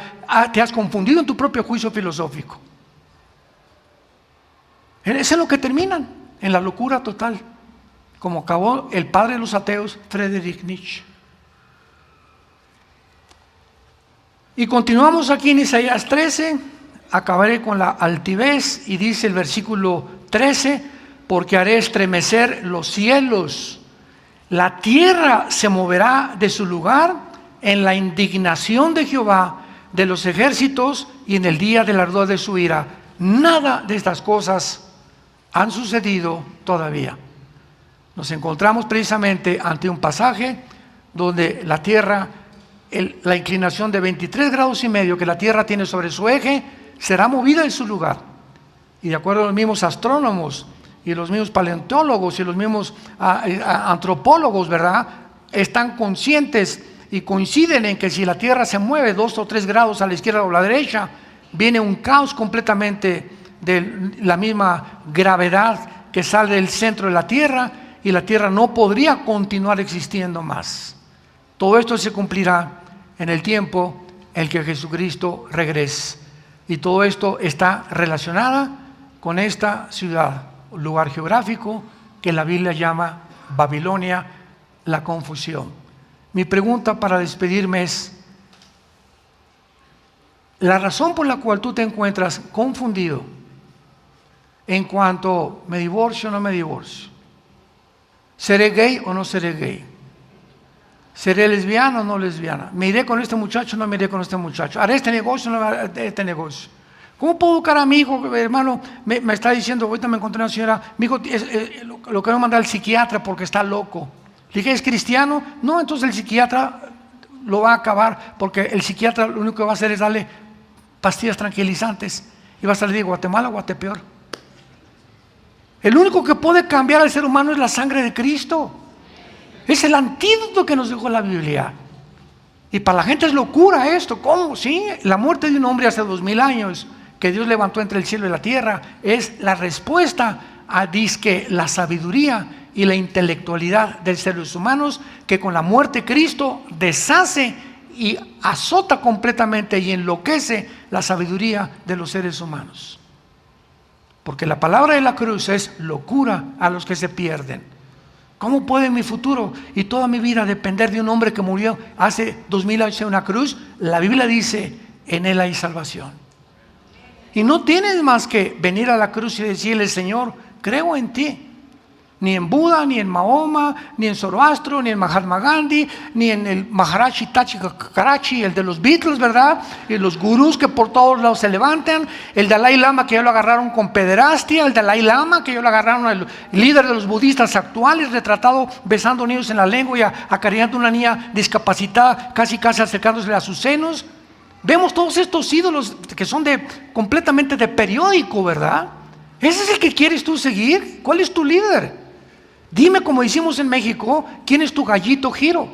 Speaker 1: Te has confundido en tu propio juicio filosófico. Eso es lo que terminan, en la locura total, como acabó el padre de los ateos, Friedrich Nietzsche. Y continuamos aquí en Isaías 13, acabaré con la altivez, y dice el versículo 13, porque haré estremecer los cielos, la tierra se moverá de su lugar en la indignación de Jehová de los ejércitos y en el día del ardor de su ira. Nada de estas cosas han sucedido todavía. Nos encontramos precisamente ante un pasaje donde la tierra, la inclinación de 23 grados y medio que la tierra tiene sobre su eje, será movida en su lugar. Y de acuerdo a los mismos astrónomos y los mismos paleontólogos y los mismos antropólogos, ¿verdad?, están conscientes y coinciden en que si la tierra se mueve 2 o 3 grados a la izquierda o a la derecha, viene un caos completamente de la misma gravedad que sale del centro de la tierra, y la tierra no podría continuar existiendo más. Todo esto se cumplirá en el tiempo en que Jesucristo regrese. Y todo esto está relacionado con esta ciudad, lugar geográfico que la Biblia llama Babilonia, la confusión. Mi pregunta para despedirme es, la razón por la cual tú te encuentras confundido en cuanto me divorcio o no me divorcio, seré gay o no seré gay, ¿seré lesbiana o no lesbiana? ¿Me iré con este muchacho o no me iré con este muchacho? ¿Haré este negocio o no haré este negocio? ¿Cómo puedo educar a mi hijo? Hermano, me está diciendo, ahorita me encontré una señora, mi hijo lo quiero mandar al psiquiatra porque está loco. Le dije, ¿es cristiano? No, entonces el psiquiatra lo va a acabar, porque el psiquiatra lo único que va a hacer es darle pastillas tranquilizantes y va a salir de Guatemala o Guatepeor. El único que puede cambiar al ser humano es la sangre de Cristo. Es el antídoto que nos dejó la Biblia. Y para la gente es locura esto. ¿Cómo? Sí, la muerte de un hombre hace 2000 años, que Dios levantó entre el cielo y la tierra, es la respuesta a dizque la sabiduría y la intelectualidad de seres humanos, que con la muerte de Cristo deshace y azota completamente y enloquece la sabiduría de los seres humanos. Porque la palabra de la cruz es locura a los que se pierden. ¿Cómo puede mi futuro y toda mi vida depender de un hombre que murió hace 2000 años en una cruz? La Biblia dice, en él hay salvación. Y no tienes más que venir a la cruz y decirle, Señor, creo en ti. Ni en Buda, ni en Mahoma, ni en Zoroastro, ni en Mahatma Gandhi, ni en el Maharaji Tachi Karachi, el de los Beatles, ¿verdad? Y los gurús que por todos lados se levantan, el Dalai Lama que ya lo agarraron con pederastia, el Dalai Lama que ya lo agarraron, el líder de los budistas actuales, retratado besando niños en la lengua y acariciando a una niña discapacitada, casi acercándose a sus senos. Vemos todos estos ídolos que son completamente de periódico, ¿verdad? ¿Ese es el que quieres tú seguir? ¿Cuál es tu líder? Dime, como hicimos en México, ¿quién es tu gallito Giro?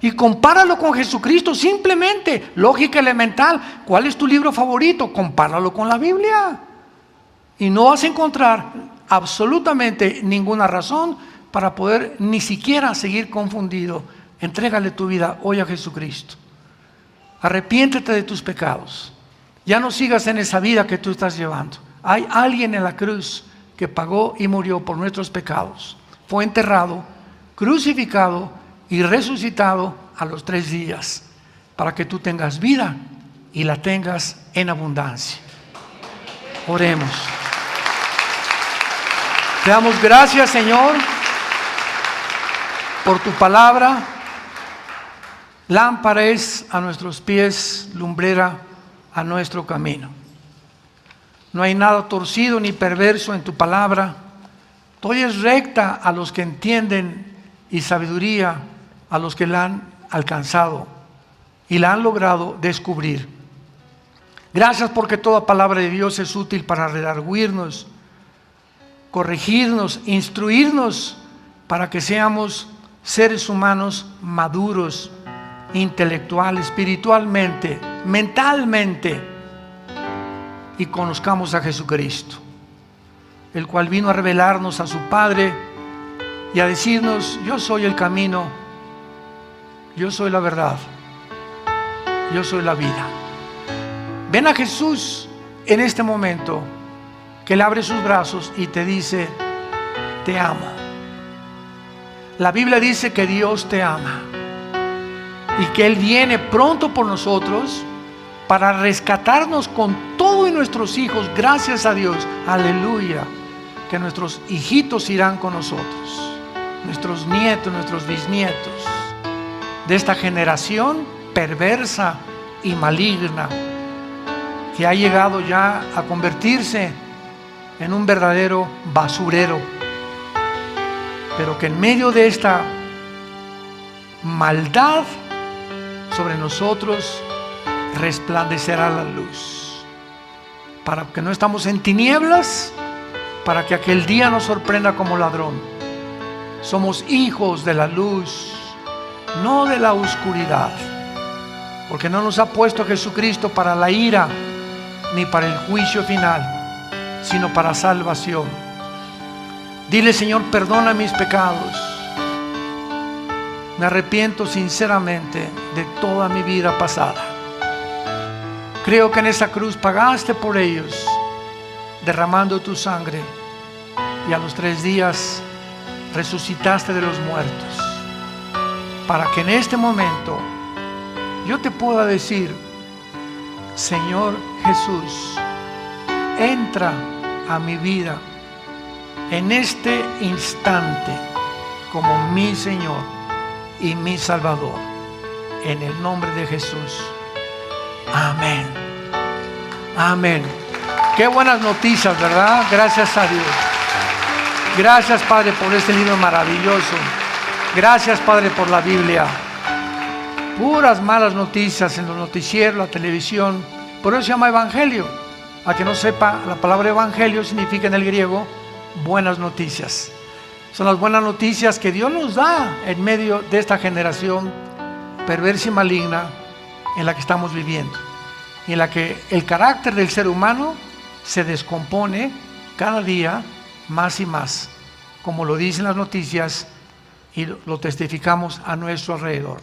Speaker 1: Y compáralo con Jesucristo, simplemente, lógica elemental. ¿Cuál es tu libro favorito? Compáralo con la Biblia. Y no vas a encontrar absolutamente ninguna razón para poder ni siquiera seguir confundido. Entrégale tu vida hoy a Jesucristo. Arrepiéntete de tus pecados. Ya no sigas en esa vida que tú estás llevando. Hay alguien en la cruz que pagó y murió por nuestros pecados. Fue enterrado, crucificado y resucitado a los 3 días para que tú tengas vida y la tengas en abundancia. Oremos. Te damos gracias, Señor, por tu palabra. Lámpara es a nuestros pies, lumbrera a nuestro camino. No hay nada torcido ni perverso en tu palabra. Tú es recta a los que entienden y sabiduría a los que la han alcanzado y la han logrado descubrir. Gracias porque toda palabra de Dios es útil para redarguirnos, corregirnos, instruirnos para que seamos seres humanos maduros, intelectual, espiritualmente, mentalmente, y conozcamos a Jesucristo, el cual vino a revelarnos a su Padre y a decirnos: yo soy el camino, yo soy la verdad, yo soy la vida. Ven a Jesús en este momento, que Él abre sus brazos y te dice: te amo. La Biblia dice que Dios te ama y que Él viene pronto por nosotros para rescatarnos con todo y nuestros hijos. Gracias a Dios, aleluya, que nuestros hijitos irán con nosotros, nuestros nietos, nuestros bisnietos, de esta generación perversa y maligna que ha llegado ya a convertirse en un verdadero basurero, pero que en medio de esta maldad sobre nosotros resplandecerá la luz, para que no estamos en tinieblas, para que aquel día nos sorprenda como ladrón. Somos hijos de la luz, no de la oscuridad, porque no nos ha puesto Jesucristo para la ira ni para el juicio final, sino para salvación. Dile: Señor, perdona mis pecados. Me arrepiento sinceramente de toda mi vida pasada. Creo que en esa cruz pagaste por ellos, derramando tu sangre, y a los 3 días resucitaste de los muertos, para que en este momento yo te pueda decir: Señor Jesús, entra a mi vida en este instante como mi Señor y mi Salvador, en el nombre de Jesús. Amén. Amén. Qué buenas noticias, ¿verdad? Gracias a Dios. Gracias, Padre, por este libro maravilloso. Gracias, Padre, por la Biblia. Puras malas noticias en los noticieros, la televisión. Por eso se llama evangelio. A que no sepa, la palabra evangelio significa en el griego buenas noticias. Son las buenas noticias que Dios nos da en medio de esta generación perversa y maligna en la que estamos viviendo, y en la que el carácter del ser humano se descompone cada día más y más, como lo dicen las noticias y lo testificamos a nuestro alrededor.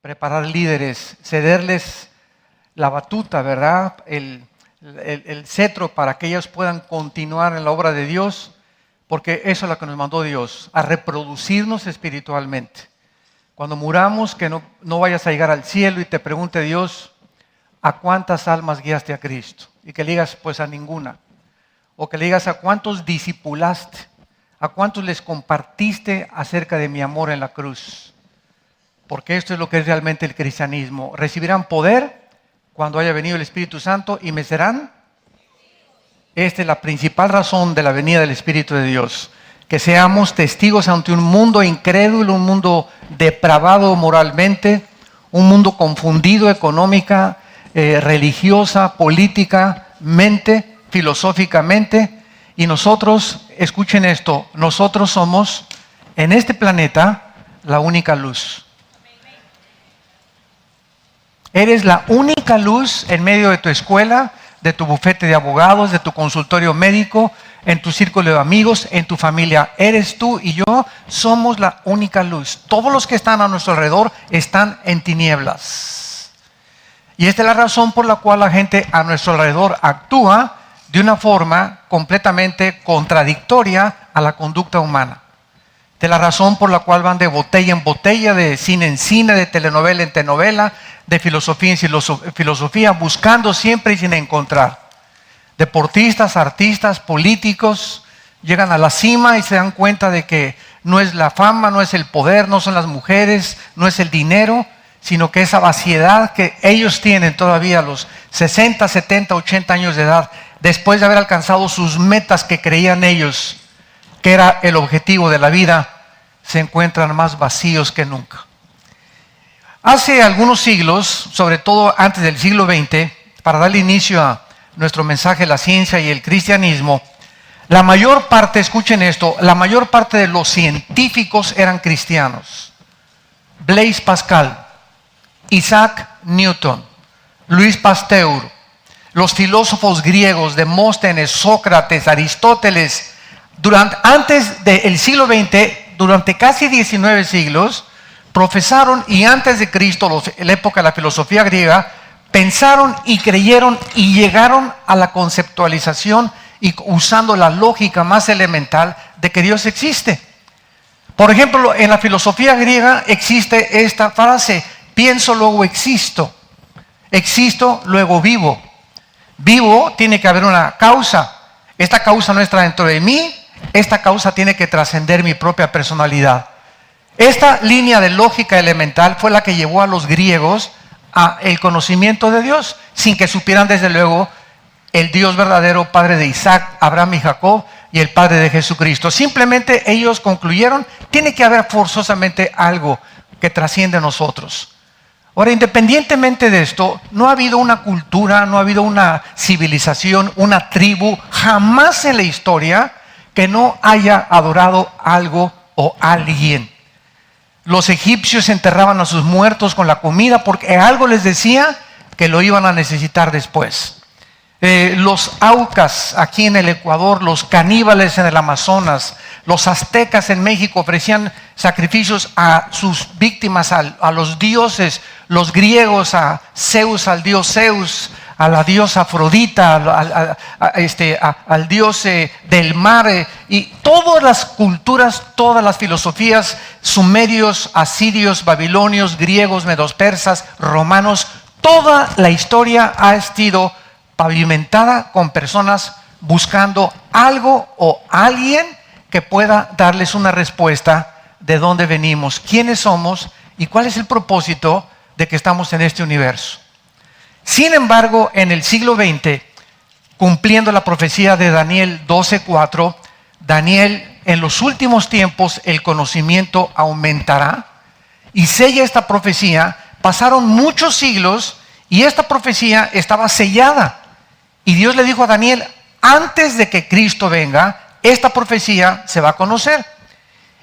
Speaker 1: Preparar líderes, cederles la batuta, ¿verdad? El cetro para que ellos puedan continuar en la obra de Dios, porque eso es lo que nos mandó Dios, a reproducirnos espiritualmente. Cuando muramos, que no vayas a llegar al cielo y te pregunte Dios, ¿a cuántas almas guiaste a Cristo? Y que le digas, pues a ninguna. O que le digas, ¿a cuántos discipulaste? ¿A cuántos les compartiste acerca de mi amor en la cruz? Porque esto es lo que es realmente el cristianismo. Recibirán poder cuando haya venido el Espíritu Santo y me serán. Esta es la principal razón de la venida del Espíritu de Dios. Que seamos testigos ante un mundo incrédulo, un mundo depravado moralmente, un mundo confundido económica, religiosa, políticamente, filosóficamente. Y nosotros, escuchen esto, nosotros somos en este planeta la única luz. Eres la única luz en medio de tu escuela, de tu bufete de abogados, de tu consultorio médico, en tu círculo de amigos, en tu familia. Eres tú y yo, somos la única luz. Todos los que están a nuestro alrededor están en tinieblas. Y esta es la razón por la cual la gente a nuestro alrededor actúa de una forma completamente contradictoria a la conducta humana. De la razón por la cual van de botella en botella, de cine en cine, de telenovela en telenovela, de filosofía en filosofía, buscando siempre y sin encontrar. Deportistas, artistas, políticos, llegan a la cima y se dan cuenta de que no es la fama, no es el poder, no son las mujeres, no es el dinero, sino que esa vaciedad que ellos tienen todavía a los 60, 70, 80 años de edad, después de haber alcanzado sus metas que creían ellos que era el objetivo de la vida, se encuentran más vacíos que nunca. Hace algunos siglos, sobre todo antes del siglo XX, para darle inicio a nuestro mensaje, la ciencia y el cristianismo, la mayor parte, escuchen esto, la mayor parte de los científicos eran cristianos. Blaise Pascal, Isaac Newton, Louis Pasteur, los filósofos griegos, Demóstenes, Sócrates, Aristóteles, antes del siglo XX, durante casi 19 siglos, profesaron, y antes de Cristo, en la época de la filosofía griega, pensaron y creyeron y llegaron a la conceptualización y usando la lógica más elemental de que Dios existe. Por ejemplo, en la filosofía griega existe esta frase: pienso, luego existo. Existo, luego vivo. Vivo, tiene que haber una causa. Esta causa no está dentro de mí. Esta causa tiene que trascender mi propia personalidad. Esta línea de lógica elemental fue la que llevó a los griegos a el conocimiento de Dios, sin que supieran desde luego el Dios verdadero, Padre de Isaac, Abraham y Jacob, y el Padre de Jesucristo. Simplemente ellos concluyeron, tiene que haber forzosamente algo que trasciende a nosotros. Ahora, independientemente de esto, no ha habido una cultura, no ha habido una civilización, una tribu, jamás en la historia que no haya adorado algo o alguien. Los egipcios enterraban a sus muertos con la comida porque algo les decía que lo iban a necesitar después. Los aucas aquí en el Ecuador, los caníbales en el Amazonas, los aztecas en México ofrecían sacrificios a sus víctimas, a los dioses, los griegos, a Zeus, al dios Zeus, a la diosa Afrodita, al dios del mar, y todas las culturas, todas las filosofías, sumerios, asirios, babilonios, griegos, medos persas, romanos, toda la historia ha sido pavimentada con personas buscando algo o alguien que pueda darles una respuesta de dónde venimos, quiénes somos y cuál es el propósito de que estamos en este universo. Sin embargo, en el siglo XX, cumpliendo la profecía de Daniel 12:4, Daniel, en los últimos tiempos el conocimiento aumentará, y sella esta profecía. Pasaron muchos siglos y esta profecía estaba sellada. Y Dios le dijo a Daniel, antes de que Cristo venga, esta profecía se va a conocer.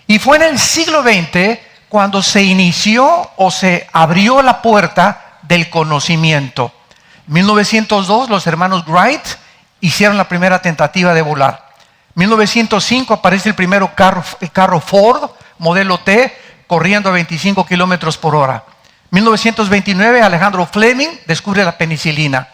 Speaker 1: Y fue en el siglo XX cuando se inició o se abrió la puerta del conocimiento. En 1902 los hermanos Wright hicieron la primera tentativa de volar. En 1905 aparece el carro Ford, modelo T, corriendo a 25 kilómetros por hora. En 1929 Alejandro Fleming descubre la penicilina.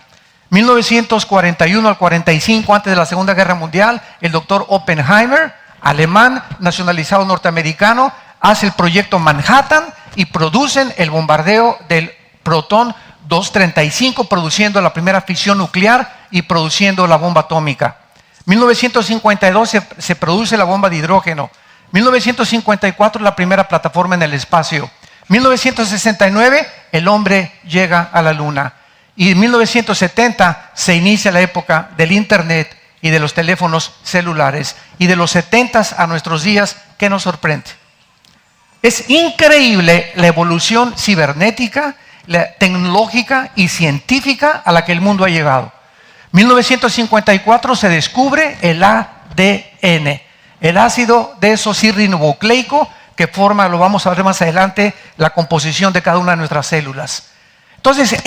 Speaker 1: 1941 al 45, antes de la Segunda Guerra Mundial, el doctor Oppenheimer, alemán, nacionalizado norteamericano, hace el proyecto Manhattan y producen el bombardeo del Protón 235, produciendo la primera fisión nuclear y produciendo la bomba atómica. 1952 se produce la bomba de hidrógeno. 1954 la primera plataforma en el espacio. 1969 el hombre llega a la luna. Y en 1970 se inicia la época del internet y de los teléfonos celulares. Y de los 70s a nuestros días, ¿qué nos sorprende? Es increíble la evolución cibernética, tecnológica y científica a la que el mundo ha llegado. 1954 se descubre el ADN, el ácido desoxirribonucleico que forma, lo vamos a ver más adelante, la composición de cada una de nuestras células. Entonces,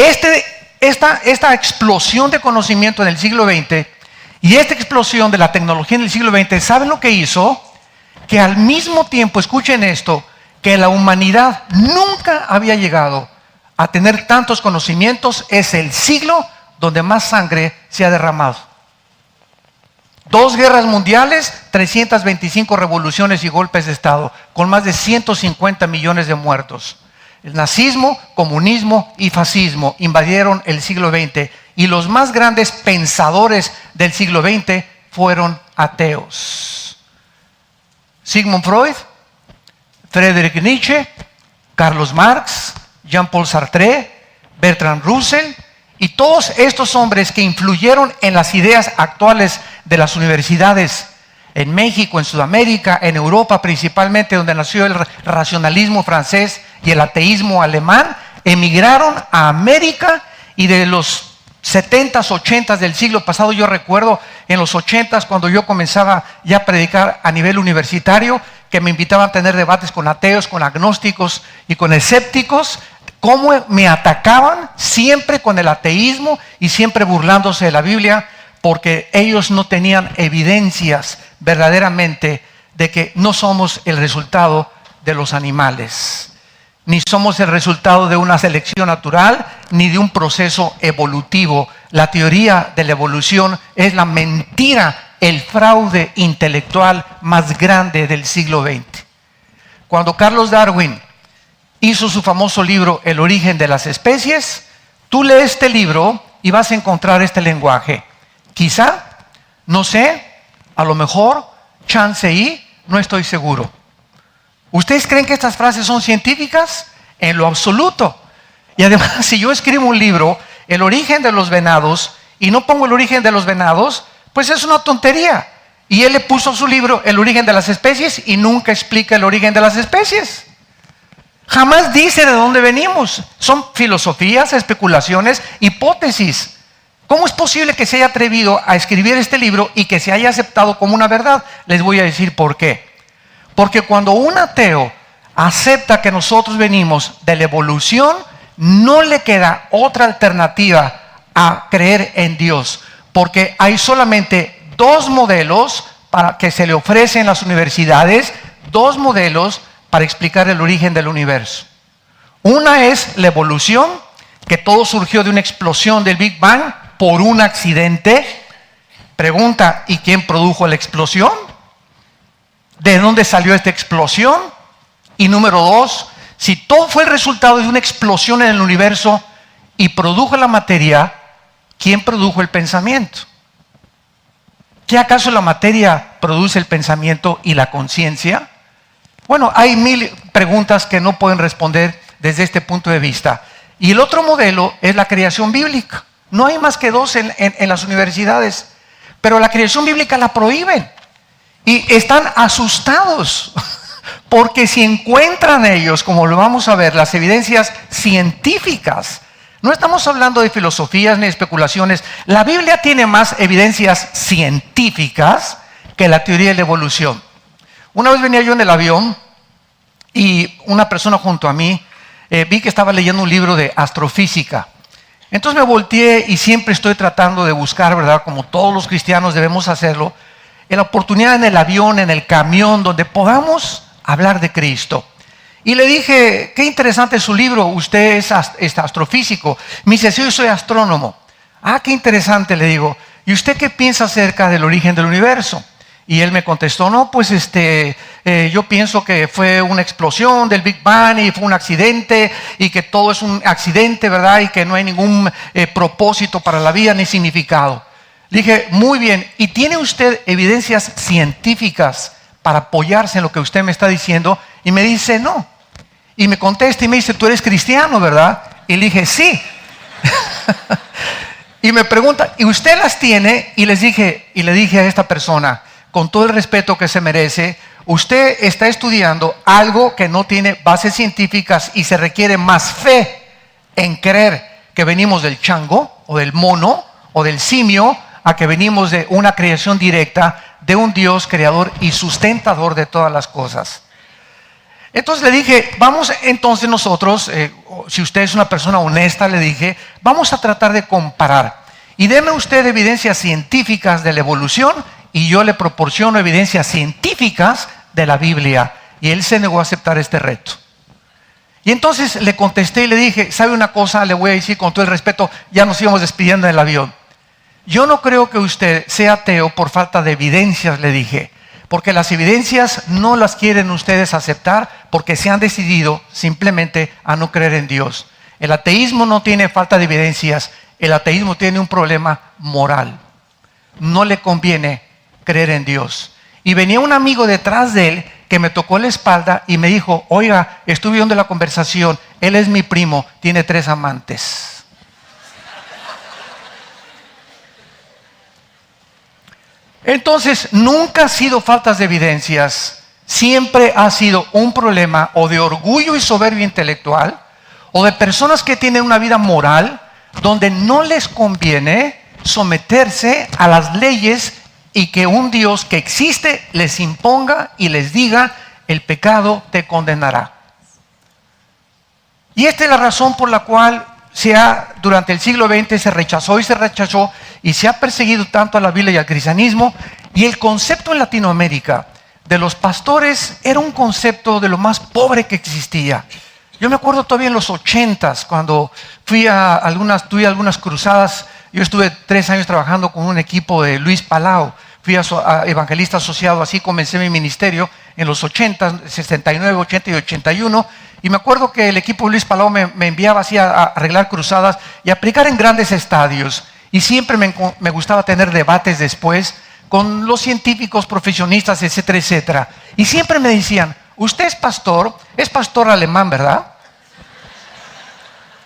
Speaker 1: esta explosión de conocimiento en el siglo XX y esta explosión de la tecnología en el siglo XX, ¿saben lo que hizo? Que al mismo tiempo, escuchen esto, que la humanidad nunca había llegado a tener tantos conocimientos. Es el siglo donde más sangre se ha derramado. 2 guerras mundiales, 325 revoluciones y golpes de Estado, con más de 150 millones de muertos. El nazismo, comunismo y fascismo invadieron el siglo XX y los más grandes pensadores del siglo XX fueron ateos. Sigmund Freud, Friedrich Nietzsche, Carlos Marx, Jean-Paul Sartre, Bertrand Russell y todos estos hombres que influyeron en las ideas actuales de las universidades en México, en Sudamérica, en Europa principalmente, donde nació el racionalismo francés y el ateísmo alemán, emigraron a América. Y de los 70s, 80s del siglo pasado, yo recuerdo en los 80s cuando yo comenzaba ya a predicar a nivel universitario, que me invitaban a tener debates con ateos, con agnósticos y con escépticos, cómo me atacaban siempre con el ateísmo y siempre burlándose de la Biblia, porque ellos no tenían evidencias verdaderamente de que no somos el resultado de los animales, ni somos el resultado de una selección natural, ni de un proceso evolutivo. La teoría de la evolución es la mentira, el fraude intelectual más grande del siglo XX. Cuando Charles Darwin hizo su famoso libro El origen de las especies, tú lees este libro y vas a encontrar este lenguaje. Quizá, no sé, a lo mejor, chance y, no estoy seguro. ¿Ustedes creen que estas frases son científicas? En lo absoluto. Y además, si yo escribo un libro, El origen de los venados, y no pongo el origen de los venados, pues es una tontería. Y él le puso su libro El origen de las especies y nunca explica el origen de las especies. Jamás dice de dónde venimos. Son filosofías, especulaciones, hipótesis. ¿Cómo es posible que se haya atrevido a escribir este libro y que se haya aceptado como una verdad? Les voy a decir por qué. Porque cuando un ateo acepta que nosotros venimos de la evolución, no le queda otra alternativa a creer en Dios. Porque hay solamente 2 modelos para que se le ofrecen en las universidades, 2 modelos para explicar el origen del universo. Una es la evolución, que todo surgió de una explosión del Big Bang por un accidente. Pregunta, ¿y quién produjo la explosión? ¿De dónde salió esta explosión? Y número dos, si todo fue el resultado de una explosión en el universo y produjo la materia, ¿quién produjo el pensamiento? ¿Qué acaso la materia produce el pensamiento y la conciencia? Bueno, hay mil preguntas que no pueden responder desde este punto de vista. Y el otro modelo es la creación bíblica. No hay más que dos en las universidades, pero la creación bíblica la prohíben. Y están asustados, porque si encuentran ellos, como lo vamos a ver, las evidencias científicas, no estamos hablando de filosofías ni especulaciones, la Biblia tiene más evidencias científicas que la teoría de la evolución. Una vez venía yo en el avión y una persona junto a mí, vi que estaba leyendo un libro de astrofísica. Entonces me volteé y siempre estoy tratando de buscar, ¿verdad? Como todos los cristianos debemos hacerlo, en la oportunidad en el avión, en el camión, donde podamos hablar de Cristo. Y le dije, qué interesante su libro, usted es astrofísico. Me dice, sí, yo soy astrónomo. Ah, qué interesante, le digo. ¿Y usted qué piensa acerca del origen del universo? Y él me contestó, no, pues yo pienso que fue una explosión del Big Bang y fue un accidente y que todo es un accidente, ¿verdad? Y que no hay ningún propósito para la vida ni significado. Le dije, muy bien, ¿y tiene usted evidencias científicas para apoyarse en lo que usted me está diciendo? Y me dice, no. Y me contesta y me dice, tú eres cristiano, ¿verdad? Y le dije, sí. Y me pregunta, ¿y usted las tiene? Y le dije a esta persona, con todo el respeto que se merece, usted está estudiando algo que no tiene bases científicas y se requiere más fe en creer que venimos del chango o del mono o del simio a que venimos de una creación directa de un Dios creador y sustentador de todas las cosas. Entonces le dije, vamos entonces nosotros, si usted es una persona honesta, le dije, vamos a tratar de comparar. Y deme usted evidencias científicas de la evolución y yo le proporciono evidencias científicas de la Biblia. Y él se negó a aceptar este reto. Y entonces le contesté y le dije, ¿sabe una cosa? Le voy a decir con todo el respeto, ya nos íbamos despidiendo del avión. Yo no creo que usted sea ateo por falta de evidencias, le dije, porque las evidencias no las quieren ustedes aceptar porque se han decidido simplemente a no creer en Dios. El ateísmo no tiene falta de evidencias, el ateísmo tiene un problema moral. No le conviene creer en Dios. Y venía un amigo detrás de él que me tocó la espalda y me dijo, oiga, estuve viendo la conversación, él es mi primo, tiene 3 amantes. Entonces, nunca ha sido faltas de evidencias, siempre ha sido un problema o de orgullo y soberbia intelectual, o de personas que tienen una vida moral, donde no les conviene someterse a las leyes y que un Dios que existe les imponga y les diga, el pecado te condenará. Y esta es la razón por la cual durante el siglo XX se rechazó y se ha perseguido tanto a la Biblia y al cristianismo. Y el concepto en Latinoamérica de los pastores era un concepto de lo más pobre que existía. Yo me acuerdo todavía en los 80s, cuando tuve algunas cruzadas. Yo estuve 3 años trabajando con un equipo de Luis Palau. Fui a evangelista asociado, así comencé mi ministerio en los 80, 69, 80 y 81. Y me acuerdo que el equipo de Luis Palau me enviaba así a arreglar cruzadas y a predicar en grandes estadios. Y siempre me gustaba tener debates después con los científicos, profesionistas, etcétera, etcétera. Y siempre me decían, usted es pastor alemán, ¿verdad?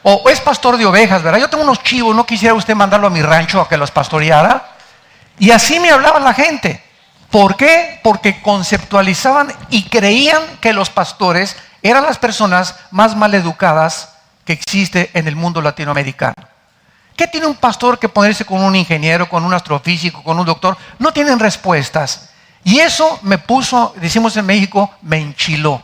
Speaker 1: O es pastor de ovejas, ¿verdad? Yo tengo unos chivos, ¿no quisiera usted mandarlo a mi rancho a que los pastoreara? Y así me hablaba la gente. ¿Por qué? Porque conceptualizaban y creían que los pastores eran las personas más mal educadas que existe en el mundo latinoamericano. ¿Qué tiene un pastor que ponerse con un ingeniero, con un astrofísico, con un doctor? No tienen respuestas. Y eso me puso, decimos en México, me enchiló.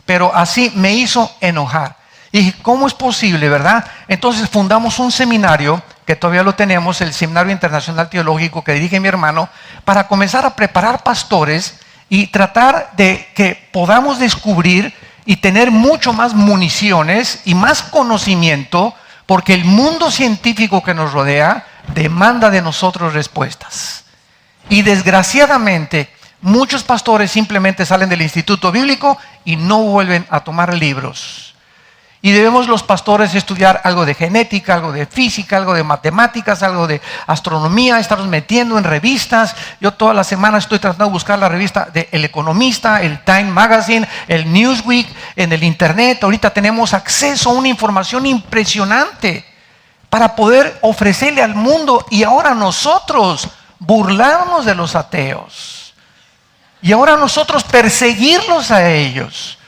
Speaker 1: Pero así me hizo enojar. Y dije, ¿cómo es posible, verdad? Entonces fundamos un seminario, que todavía lo tenemos, el Seminario Internacional Teológico que dirige mi hermano, para comenzar a preparar pastores y tratar de que podamos descubrir y tener mucho más municiones y más conocimiento, porque el mundo científico que nos rodea demanda de nosotros respuestas. Y desgraciadamente, muchos pastores simplemente salen del instituto bíblico y no vuelven a tomar libros. Y debemos los pastores estudiar algo de genética, algo de física, algo de matemáticas, algo de astronomía, estarnos metiendo en revistas. Yo toda la semana estoy tratando de buscar la revista de El Economista, el Time Magazine, el Newsweek, en el internet. Ahorita tenemos acceso a una información impresionante para poder ofrecerle al mundo, y ahora nosotros burlarnos de los ateos. Y ahora nosotros perseguirlos a ellos.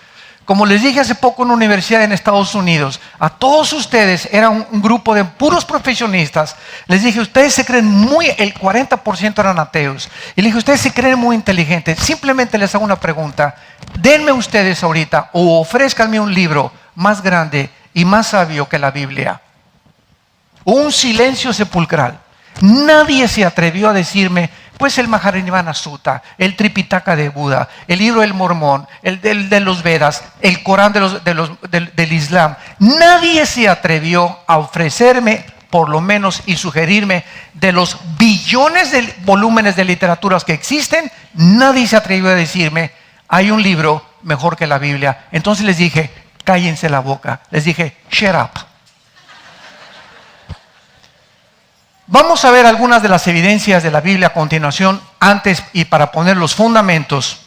Speaker 1: Como les dije hace poco en una universidad en Estados Unidos, a todos ustedes, era un grupo de puros profesionistas, les dije, ustedes se creen el 40% eran ateos, y les dije, ustedes se creen muy inteligentes, simplemente les hago una pregunta, denme ustedes ahorita, o ofrézcanme un libro más grande y más sabio que la Biblia. Un silencio sepulcral. Nadie se atrevió a decirme, pues el Maharinivana Sutta, el Tripitaka de Buda, el libro del Mormón, el de los Vedas, el Corán del Islam. Nadie se atrevió a ofrecerme, por lo menos, y sugerirme, de los billones de volúmenes de literaturas que existen, nadie se atrevió a decirme, hay un libro mejor que la Biblia. Entonces les dije, cállense la boca. Les dije, shut up. Vamos a ver algunas de las evidencias de la Biblia a continuación, antes y para poner los fundamentos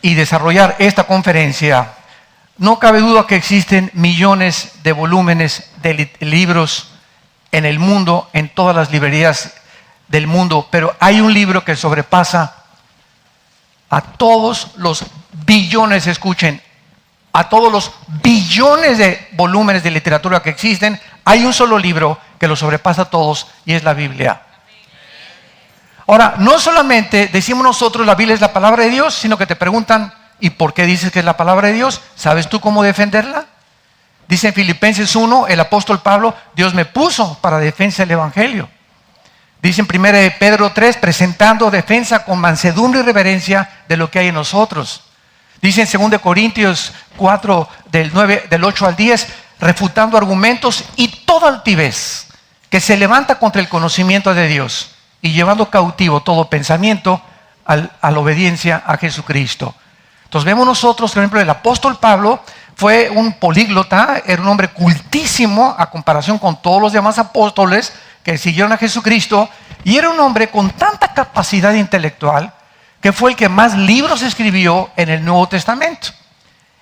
Speaker 1: y desarrollar esta conferencia. No cabe duda que existen millones de volúmenes de libros en el mundo, en todas las librerías del mundo, pero hay un libro que sobrepasa a todos los billones, escuchen, a todos los billones de volúmenes de literatura que existen. Hay un solo libro que lo sobrepasa a todos, y es la Biblia. Ahora, no solamente decimos nosotros la Biblia es la palabra de Dios, sino que te preguntan, ¿y por qué dices que es la palabra de Dios? ¿Sabes tú cómo defenderla? Dice en Filipenses 1, el apóstol Pablo, Dios me puso para defensa del Evangelio. Dice en 1 Pedro 3, presentando defensa con mansedumbre y reverencia de lo que hay en nosotros. Dice en 2 Corintios 4, del 8 al 10, refutando argumentos y toda altivez que se levanta contra el conocimiento de Dios, y llevando cautivo todo pensamiento a la obediencia a Jesucristo. Entonces vemos nosotros, por ejemplo, el apóstol Pablo fue un políglota, era un hombre cultísimo a comparación con todos los demás apóstoles que siguieron a Jesucristo, y era un hombre con tanta capacidad intelectual que fue el que más libros escribió en el Nuevo Testamento.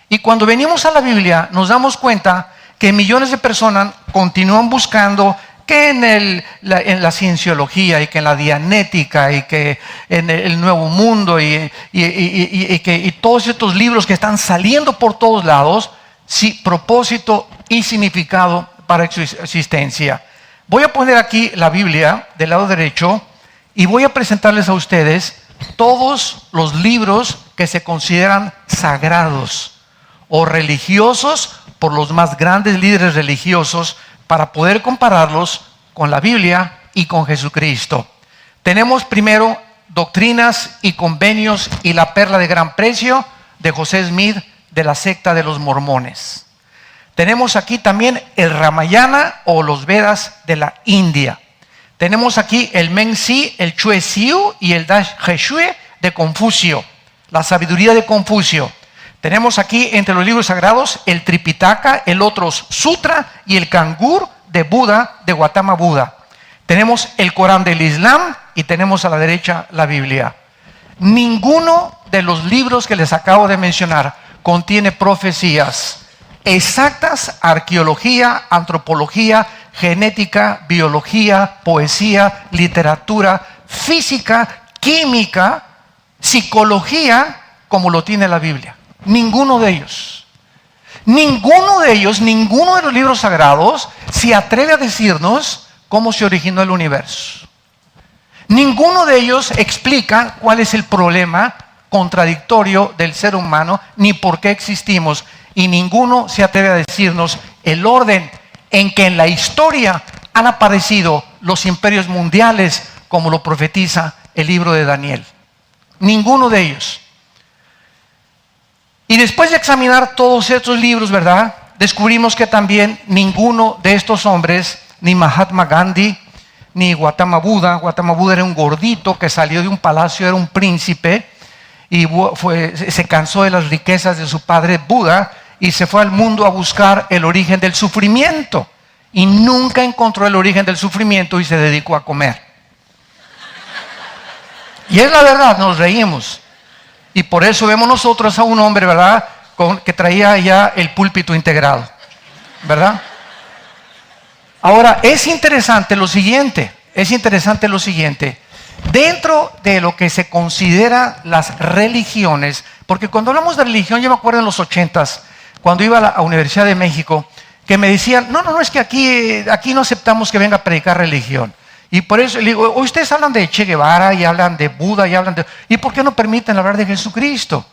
Speaker 1: Y cuando venimos a la Biblia nos damos cuenta que millones de personas continúan buscando que en la cienciología, y que en la dianética, y que en el Nuevo Mundo, y todos estos libros que están saliendo por todos lados, propósito y significado para su existencia. Voy a poner aquí la Biblia del lado derecho y voy a presentarles a ustedes todos los libros que se consideran sagrados o religiosos por los más grandes líderes religiosos, para poder compararlos con la Biblia y con Jesucristo. Tenemos primero Doctrinas y Convenios y la Perla de Gran Precio de José Smith, de la secta de los mormones. Tenemos aquí también el Ramayana o los Vedas de la India. Tenemos aquí el Mengzi, el Chue Siu y el Dash Shue de Confucio, la sabiduría de Confucio. Tenemos aquí entre los libros sagrados el Tripitaka, el otro Sutra y el Kangur de Buda, de Gautama Buda. Tenemos el Corán del Islam y tenemos a la derecha la Biblia. Ninguno de los libros que les acabo de mencionar contiene profecías exactas, arqueología, antropología, genética, biología, poesía, literatura, física, química, psicología, como lo tiene la Biblia. Ninguno de ellos. Ninguno de ellos, ninguno de los libros sagrados se atreve a decirnos cómo se originó el universo. Ninguno de ellos explica cuál es el problema contradictorio del ser humano, ni por qué existimos. Y ninguno se atreve a decirnos el orden en que en la historia han aparecido los imperios mundiales, como lo profetiza el libro de Daniel. Ninguno de ellos.
Speaker 2: Y después de examinar todos estos libros, ¿verdad?, descubrimos que también ninguno de estos hombres, ni Mahatma Gandhi, ni Gautama Buda era un gordito que salió de un palacio, era un príncipe, y se cansó de las riquezas de su padre Buda, y se fue al mundo a buscar el origen del sufrimiento. Y nunca encontró el origen del sufrimiento y se dedicó a comer. Y es la verdad, nos reímos. Y por eso vemos nosotros a un hombre, ¿verdad?, que traía ya el púlpito integrado, ¿verdad? Ahora, es interesante lo siguiente. Dentro de lo que se considera las religiones, porque cuando hablamos de religión, yo me acuerdo en los 80s, cuando iba a la Universidad de México, que me decían, no, es que aquí no aceptamos que venga a predicar religión. Y por eso le digo, ustedes hablan de Che Guevara y hablan de Buda ¿y por qué no permiten hablar de Jesucristo?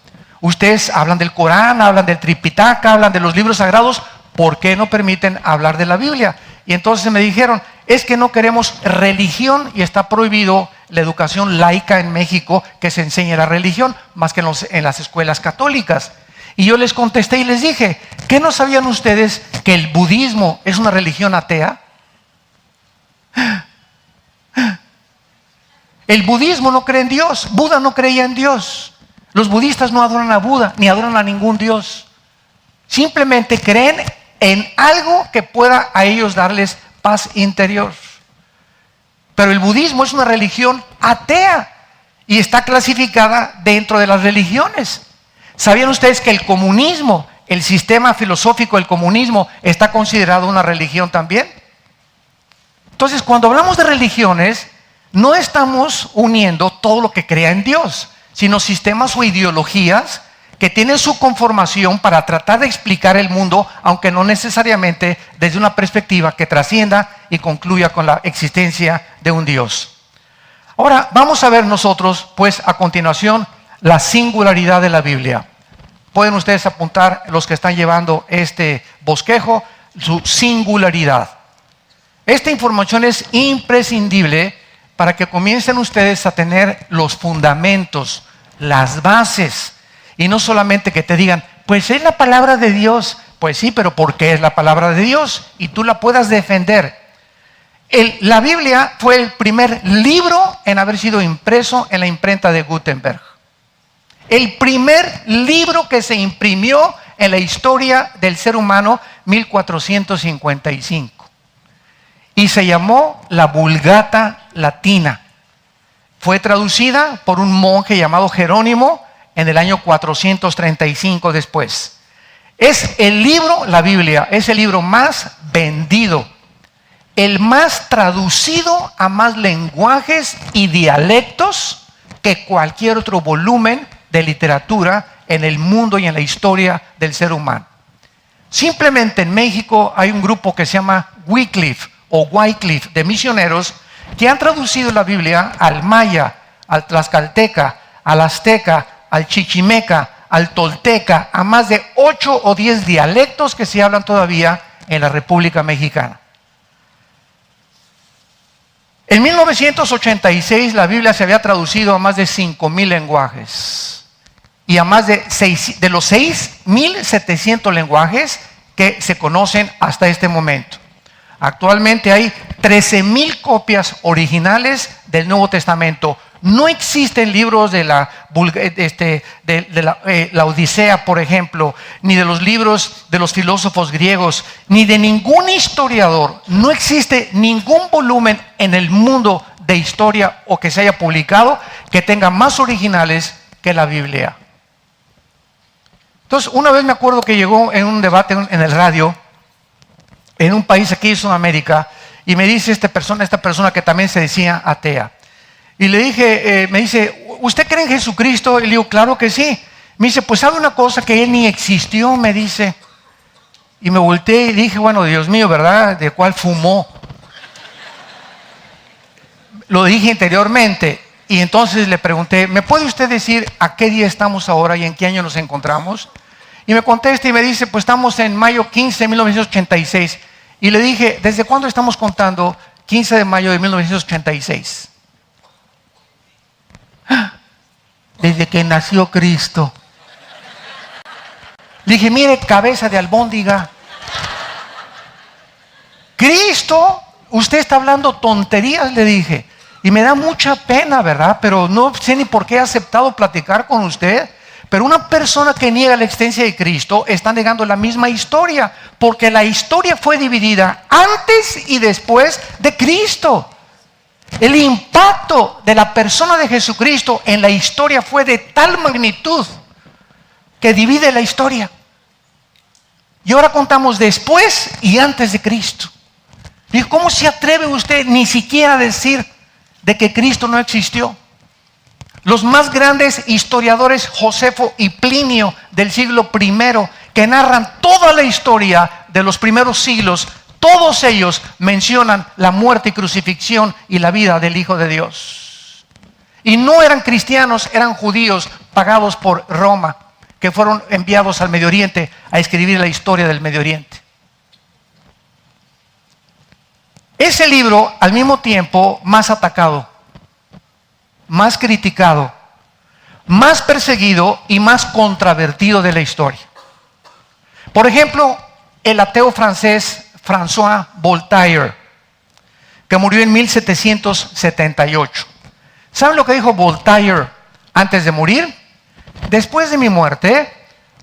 Speaker 2: Ustedes hablan del Corán, hablan del Tripitaka, hablan de los libros sagrados, ¿por qué no permiten hablar de la Biblia? Y entonces me dijeron, es que no queremos religión y está prohibido la educación laica en México que se enseñe la religión, más que en las escuelas católicas. Y yo les contesté y les dije, ¿qué no sabían ustedes que el budismo es una religión atea? El budismo no cree en Dios, Buda no creía en Dios. Los budistas no adoran a Buda, ni adoran a ningún Dios. Simplemente creen en algo que pueda a ellos darles paz interior. Pero el budismo es una religión atea y está clasificada dentro de las religiones. ¿Sabían ustedes que el comunismo, el sistema filosófico del comunismo, está considerado una religión también? Entonces, cuando hablamos de religiones, no estamos uniendo todo lo que crea en Dios, sino sistemas o ideologías que tienen su conformación para tratar de explicar el mundo, aunque no necesariamente desde una perspectiva que trascienda y concluya con la existencia de un Dios. Ahora, vamos a ver nosotros, pues, a continuación, la singularidad de la Biblia. Pueden ustedes apuntar, los que están llevando este bosquejo, su singularidad. Esta información es imprescindible para que comiencen ustedes a tener los fundamentos, las bases, y no solamente que te digan, pues es la palabra de Dios. Pues sí, pero ¿por qué es la palabra de Dios? Y tú la puedas defender. La Biblia fue el primer libro en haber sido impreso en la imprenta de Gutenberg. El primer libro que se imprimió en la historia del ser humano, 1455. Y se llamó la Vulgata Latina. Fue traducida por un monje llamado Jerónimo en el año 435 después. Es el libro, la Biblia, es el libro más vendido, el más traducido a más lenguajes y dialectos que cualquier otro volumen de literatura en el mundo y en la historia del ser humano. Simplemente en México hay un grupo que se llama Wycliffe, de misioneros, que han traducido la Biblia al maya, al tlaxcalteca, al azteca, al chichimeca, al tolteca, a más de 8 o 10 dialectos que se hablan todavía en la República Mexicana. En 1986 la Biblia se había traducido a más de 5,000 lenguajes y a más de los 6,700 lenguajes que se conocen hasta este momento. Actualmente hay 13,000 copias originales del Nuevo Testamento. No existen libros de la Odisea, por ejemplo, ni de los libros de los filósofos griegos, ni de ningún historiador. No existe ningún volumen en el mundo de historia o que se haya publicado que tenga más originales que la Biblia. Entonces, una vez me acuerdo que llegó en un debate en el radio, en un país aquí en Sudamérica, y me dice esta persona que también se decía atea. Y le dije, me dice, ¿usted cree en Jesucristo? Y le digo, claro que sí. Me dice, pues sabe una cosa, que Él ni existió, me dice. Y me volteé y dije, bueno, Dios mío, ¿verdad? ¿De cuál fumó? Lo dije interiormente. Y entonces le pregunté, ¿me puede usted decir a qué día estamos ahora y en qué año nos encontramos? Y me contesta y me dice, pues estamos en mayo 15 de 1986. Y le dije, ¿desde cuándo estamos contando 15 de mayo de 1986? Desde que nació Cristo. Dije, mire, cabeza de albóndiga. Cristo, usted está hablando tonterías, le dije. Y me da mucha pena, ¿verdad? Pero no sé ni por qué he aceptado platicar con usted. Pero una persona que niega la existencia de Cristo está negando la misma historia. Porque la historia fue dividida antes y después de Cristo. El impacto de la persona de Jesucristo en la historia fue de tal magnitud que divide la historia. Y ahora contamos después y antes de Cristo. ¿Y cómo se atreve usted ni siquiera a decir de que Cristo no existió? Los más grandes historiadores, Josefo y Plinio del siglo I, que narran toda la historia de los primeros siglos, todos ellos mencionan la muerte y crucifixión y la vida del Hijo de Dios. Y no eran cristianos, eran judíos pagados por Roma, que fueron enviados al Medio Oriente a escribir la historia del Medio Oriente. Ese libro, al mismo tiempo, más atacado, más criticado, más perseguido y más controvertido de la historia. Por ejemplo, el ateo francés François Voltaire, que murió en 1778. ¿Saben lo que dijo Voltaire antes de morir? Después de mi muerte,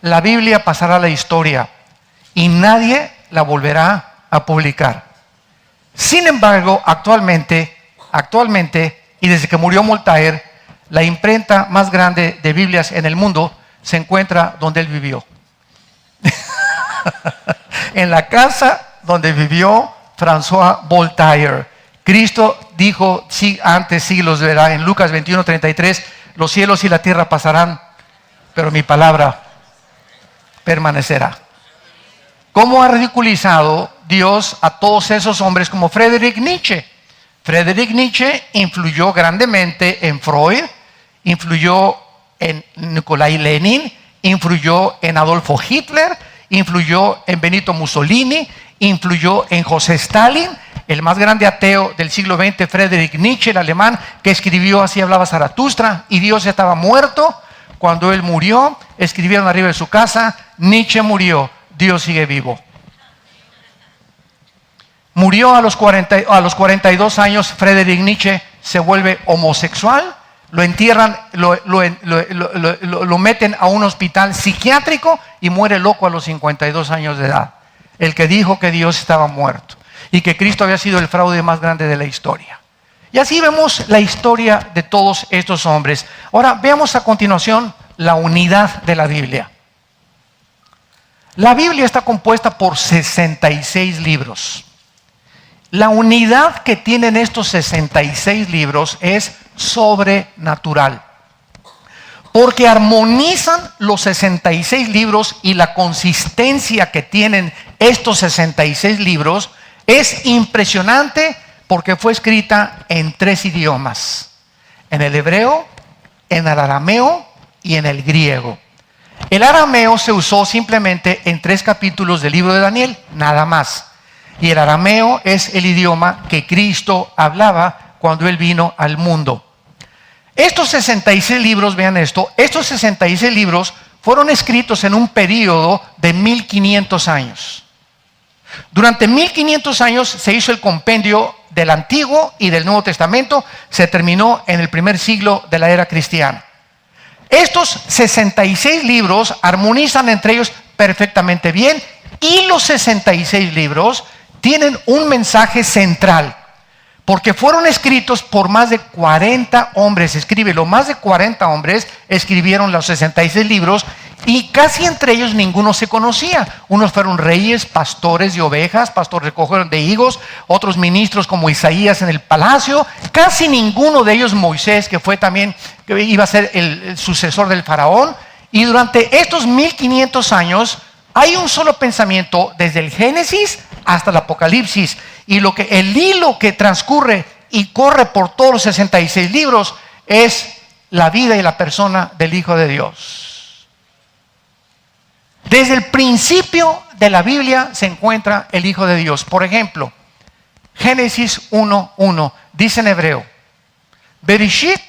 Speaker 2: la Biblia pasará a la historia y nadie la volverá a publicar. Sin embargo, actualmente, y desde que murió Voltaire, la imprenta más grande de Biblias en el mundo se encuentra donde él vivió. En la casa donde vivió François Voltaire. Cristo dijo, sí, antes siglos verá, en Lucas 21:33, los cielos y la tierra pasarán, pero mi palabra permanecerá. ¿Cómo ha ridiculizado Dios a todos esos hombres como Friedrich Nietzsche? Friedrich Nietzsche influyó grandemente en Freud, influyó en Nikolai Lenin, influyó en Adolfo Hitler, influyó en Benito Mussolini, influyó en José Stalin, el más grande ateo del siglo XX, Friedrich Nietzsche, el alemán, que escribió Así hablaba Zaratustra, y Dios estaba muerto. Cuando él murió, escribieron arriba de su casa, Nietzsche murió, Dios sigue vivo. Murió a los 42 años, Friedrich Nietzsche se vuelve homosexual, lo entierran, lo meten a un hospital psiquiátrico y muere loco a los 52 años de edad. El que dijo que Dios estaba muerto y que Cristo había sido el fraude más grande de la historia. Y así vemos la historia de todos estos hombres. Ahora veamos a continuación la unidad de la Biblia. La Biblia está compuesta por 66 libros. La unidad que tienen estos 66 libros es sobrenatural, porque armonizan los 66 libros, y la consistencia que tienen estos 66 libros es impresionante, porque fue escrita en 3 idiomas: en el hebreo, en el arameo y en el griego. El arameo se usó simplemente en 3 capítulos del libro de Daniel, nada más. Y el arameo es el idioma que Cristo hablaba cuando Él vino al mundo. Estos 66 libros, vean esto, estos 66 libros fueron escritos en un periodo de 1500 años. Durante 1500 años se hizo el compendio del Antiguo y del Nuevo Testamento, se terminó en el primer siglo de la era cristiana. Estos 66 libros armonizan entre ellos perfectamente bien, y los 66 libros tienen un mensaje central, porque fueron escritos por más de 40 hombres. Escríbelo, más de 40 hombres escribieron los 66 libros, y casi entre ellos ninguno se conocía. Unos fueron reyes, pastores de ovejas, pastores recogedores de higos, otros ministros como Isaías en el palacio. Casi ninguno de ellos Moisés, que fue también, que iba a ser el sucesor del faraón. Y durante estos 1500 años hay un solo pensamiento desde el Génesis hasta el Apocalipsis, y el hilo que transcurre y corre por todos los 66 libros es la vida y la persona del Hijo de Dios. Desde el principio de la Biblia se encuentra el Hijo de Dios. Por ejemplo, Génesis 1:1 dice en hebreo: Bereshit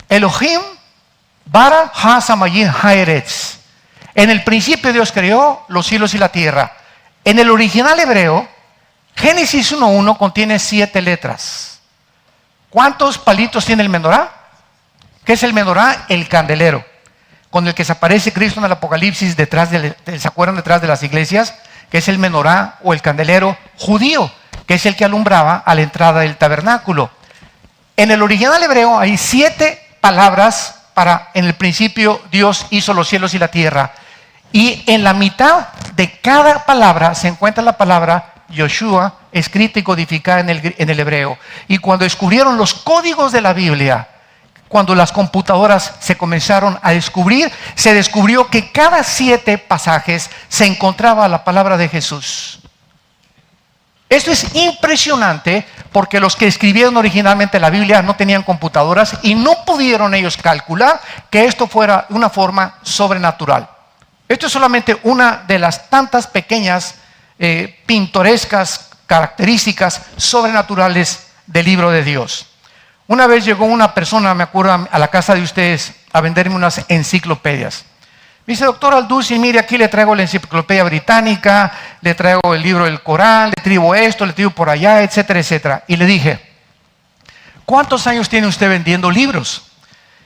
Speaker 2: Elohim bara ha samayim haaretz. En el principio Dios creó los cielos y la tierra. En el original hebreo, Génesis 1:1 contiene 7 letras. ¿Cuántos palitos tiene el menorá? ¿Qué es el menorá? El candelero, con el que se aparece Cristo en el Apocalipsis, ¿se acuerdan? Detrás de las iglesias, que es el menorá o el candelero judío, que es el que alumbraba a la entrada del tabernáculo. En el original hebreo hay 7 palabras para: en el principio Dios hizo los cielos y la tierra. Y en la mitad de cada palabra se encuentra la palabra Yoshua, escrita y codificada en el hebreo. Y cuando descubrieron los códigos de la Biblia, cuando las computadoras se comenzaron a descubrir, se descubrió que cada 7 pasajes se encontraba la palabra de Jesús. Esto es impresionante, porque los que escribieron originalmente la Biblia no tenían computadoras y no pudieron ellos calcular que esto fuera una forma sobrenatural. Esto es solamente una de las tantas pequeñas pintorescas características sobrenaturales del libro de Dios. Una vez llegó una persona, me acuerdo, a la casa de ustedes a venderme unas enciclopedias. Me dice: doctor Alducin, mire, aquí le traigo la enciclopedia británica, le traigo el libro del Corán, le traigo esto, le traigo por allá, etcétera, etcétera. Y le dije: ¿cuántos años tiene usted vendiendo libros?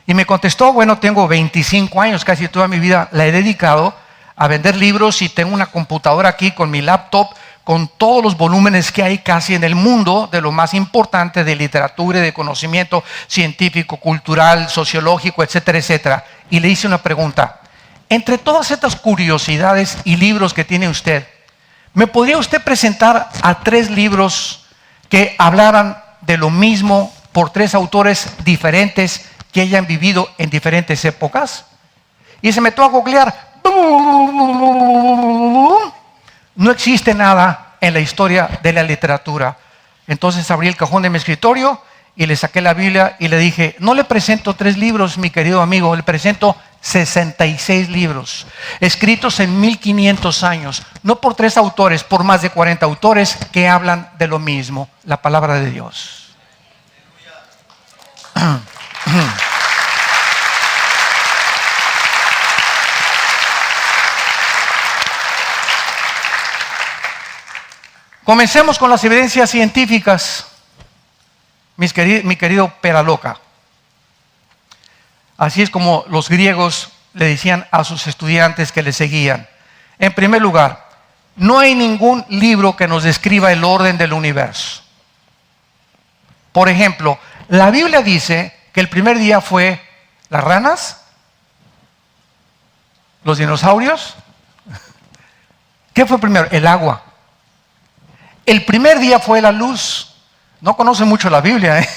Speaker 2: Y me contestó: bueno, tengo 25 años, casi toda mi vida la he dedicado a vender libros, y tengo una computadora aquí con mi laptop, con todos los volúmenes que hay casi en el mundo, de lo más importante de literatura y de conocimiento científico, cultural, sociológico, etcétera, etcétera. Y le hice una pregunta: entre todas estas curiosidades y libros que tiene usted, ¿me podría usted presentar a 3 libros que hablaran de lo mismo por 3 autores diferentes que hayan vivido en diferentes épocas? Y se metió a googlear. No existe nada en la historia de la literatura. Entonces abrí el cajón de mi escritorio y le saqué la Biblia y le dije: no le presento 3 libros, mi querido amigo, le presento 66 libros, escritos en 1500 años, no por 3 autores, por más de 40 autores que hablan de lo mismo, la palabra de Dios. Comencemos con las evidencias científicas, mi querido pera loca. Así es como los griegos le decían a sus estudiantes que le seguían. En primer lugar, no hay ningún libro que nos describa el orden del universo. Por ejemplo, la Biblia dice que el primer día fue las ranas, los dinosaurios. ¿Qué fue primero? El agua. El primer día fue la luz. No conocen mucho la Biblia, ¿eh?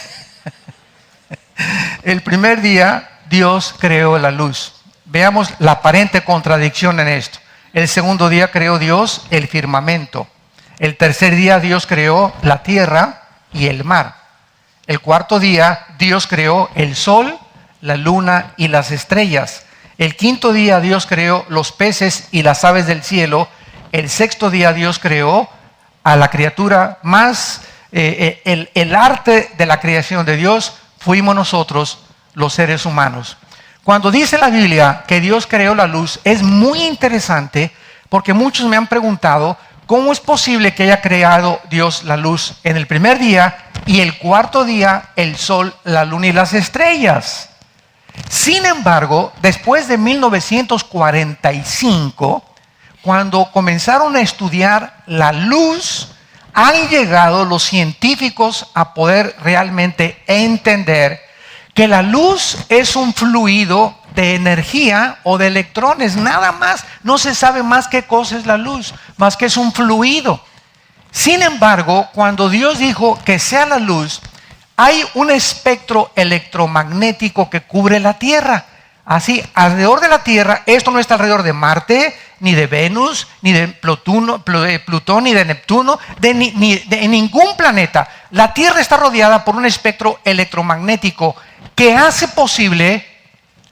Speaker 2: El primer día Dios creó la luz. Veamos la aparente contradicción en esto. El segundo día creó Dios el firmamento. El tercer día Dios creó la tierra y el mar. El cuarto día Dios creó el sol, la luna y las estrellas. El quinto día Dios creó los peces y las aves del cielo. El sexto día Dios creó a la criatura más, el arte de la creación de Dios fuimos nosotros, los seres humanos. Cuando dice la Biblia que Dios creó la luz, es muy interesante, porque muchos me han preguntado: ¿cómo es posible que haya creado Dios la luz en el primer día y el cuarto día el sol, la luna y las estrellas? Sin embargo, después de 1945, cuando comenzaron a estudiar la luz, han llegado los científicos a poder realmente entender que la luz es un fluido de energía o de electrones, nada más. No se sabe más qué cosa es la luz, más que es un fluido. Sin embargo, cuando Dios dijo que sea la luz, hay un espectro electromagnético que cubre la Tierra. Así, alrededor de la Tierra, esto no está alrededor de Marte, ni de Venus, ni de Plutón, ni de Neptuno, de ningún planeta. La Tierra está rodeada por un espectro electromagnético que hace posible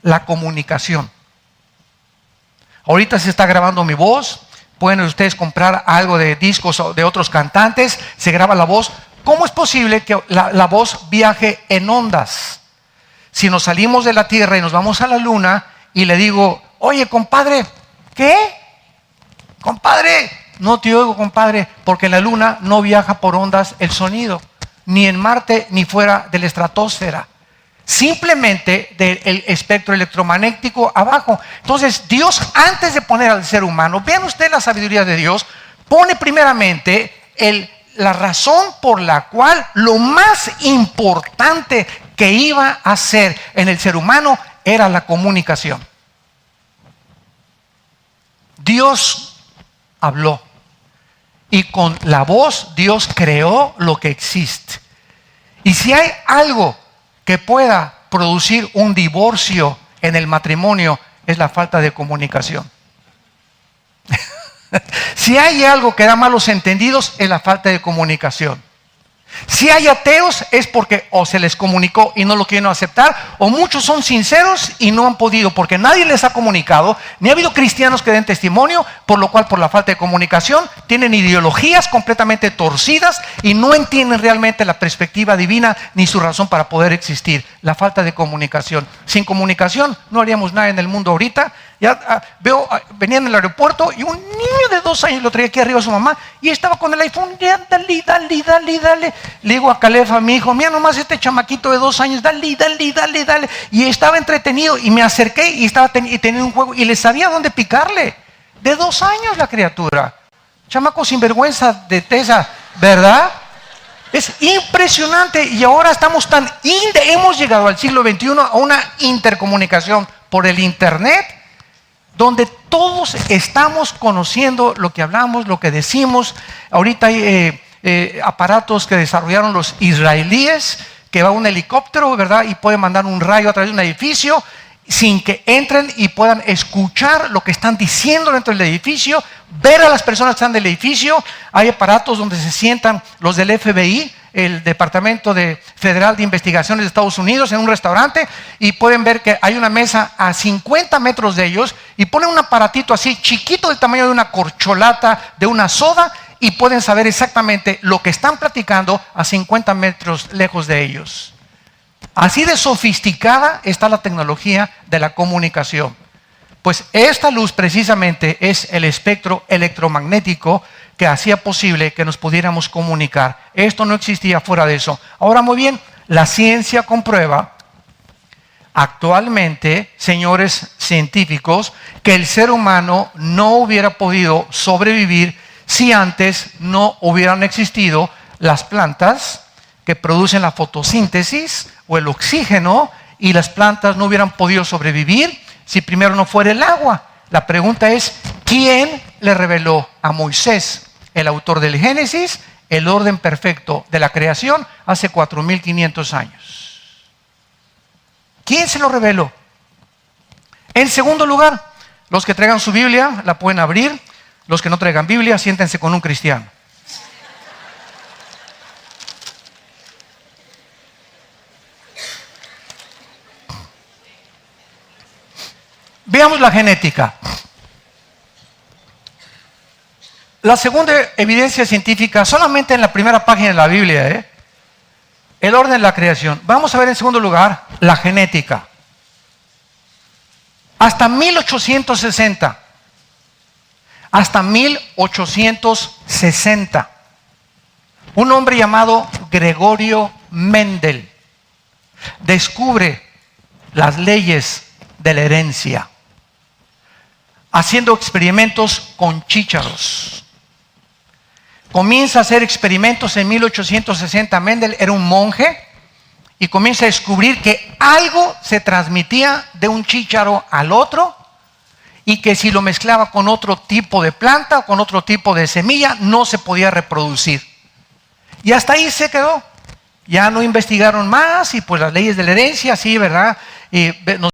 Speaker 2: la comunicación. Ahorita se está grabando mi voz. Pueden ustedes comprar algo de discos de otros cantantes, se graba la voz. ¿Cómo es posible que la voz viaje en ondas? Si nos salimos de la Tierra y nos vamos a la Luna y le digo: oye, compadre, ¿Qué? Compadre, no te oigo, compadre, porque en la luna no viaja por ondas el sonido, ni en Marte ni fuera de la estratosfera. Simplemente del espectro electromagnético abajo. Entonces, Dios, antes de poner al ser humano, vean ustedes la sabiduría de Dios, pone primeramente la razón por la cual lo más importante que iba a hacer en el ser humano era la comunicación. Dios habló y con la voz Dios creó lo que existe. Y si hay algo que pueda producir un divorcio en el matrimonio, es la falta de comunicación. Si hay algo que da malos entendidos, es la falta de comunicación. Si hay ateos, es porque o se les comunicó y no lo quieren aceptar, o muchos son sinceros y no han podido, porque nadie les ha comunicado, ni ha habido cristianos que den testimonio, por lo cual, por la falta de comunicación, tienen ideologías completamente torcidas y no entienden realmente la perspectiva divina ni su razón para poder existir. La falta de comunicación. Sin comunicación no haríamos nada en el mundo ahorita. Ya venía en el aeropuerto y un niño de 2 años lo traía aquí arriba a su mamá y estaba con el iPhone, dale. Le digo a Caleb, a mi hijo, mira nomás este chamaquito de 2 años, dale. Y estaba entretenido y me acerqué y tenía un juego y le sabía dónde picarle. De 2 años la criatura. Chamaco sinvergüenza de tesa, ¿verdad? Es impresionante y ahora estamos hemos llegado al siglo XXI a una intercomunicación por el internet, donde todos estamos conociendo lo que hablamos, lo que decimos. Ahorita hay aparatos que desarrollaron los israelíes, que va un helicóptero, ¿verdad? Y puede mandar un rayo a través de un edificio sin que entren y puedan escuchar lo que están diciendo dentro del edificio, ver a las personas que están del edificio. Hay aparatos donde se sientan los del FBI, el Departamento Federal de Investigaciones de Estados Unidos, en un restaurante, y pueden ver que hay una mesa a 50 metros de ellos y ponen un aparatito así chiquito del tamaño de una corcholata de una soda y pueden saber exactamente lo que están platicando a 50 metros lejos de ellos. Así de sofisticada está la tecnología de la comunicación. Pues esta luz precisamente es el espectro electromagnético que hacía posible que nos pudiéramos comunicar. Esto no existía fuera de eso. Ahora, muy bien, la ciencia comprueba actualmente, señores científicos, que el ser humano no hubiera podido sobrevivir si antes no hubieran existido las plantas que producen la fotosíntesis o el oxígeno, y las plantas no hubieran podido sobrevivir si primero no fuera el agua. La pregunta es, ¿quién le reveló a Moisés, el autor del Génesis, el orden perfecto de la creación hace 4.500 años? ¿Quién se lo reveló? En segundo lugar, los que traigan su Biblia la pueden abrir. Los que no traigan Biblia, siéntense con un cristiano. Veamos la genética. La segunda evidencia científica, solamente en la primera página de la Biblia, el orden de la creación. Vamos a ver en segundo lugar la genética. Hasta 1860, un hombre llamado Gregorio Mendel descubre las leyes de la herencia, haciendo experimentos con chícharos. Comienza a hacer experimentos en 1860. Mendel era un monje y comienza a descubrir que algo se transmitía de un chícharo al otro y que si lo mezclaba con otro tipo de planta o con otro tipo de semilla no se podía reproducir. Y hasta ahí se quedó. Ya no investigaron más y pues las leyes de la herencia, sí, ¿verdad? Y nos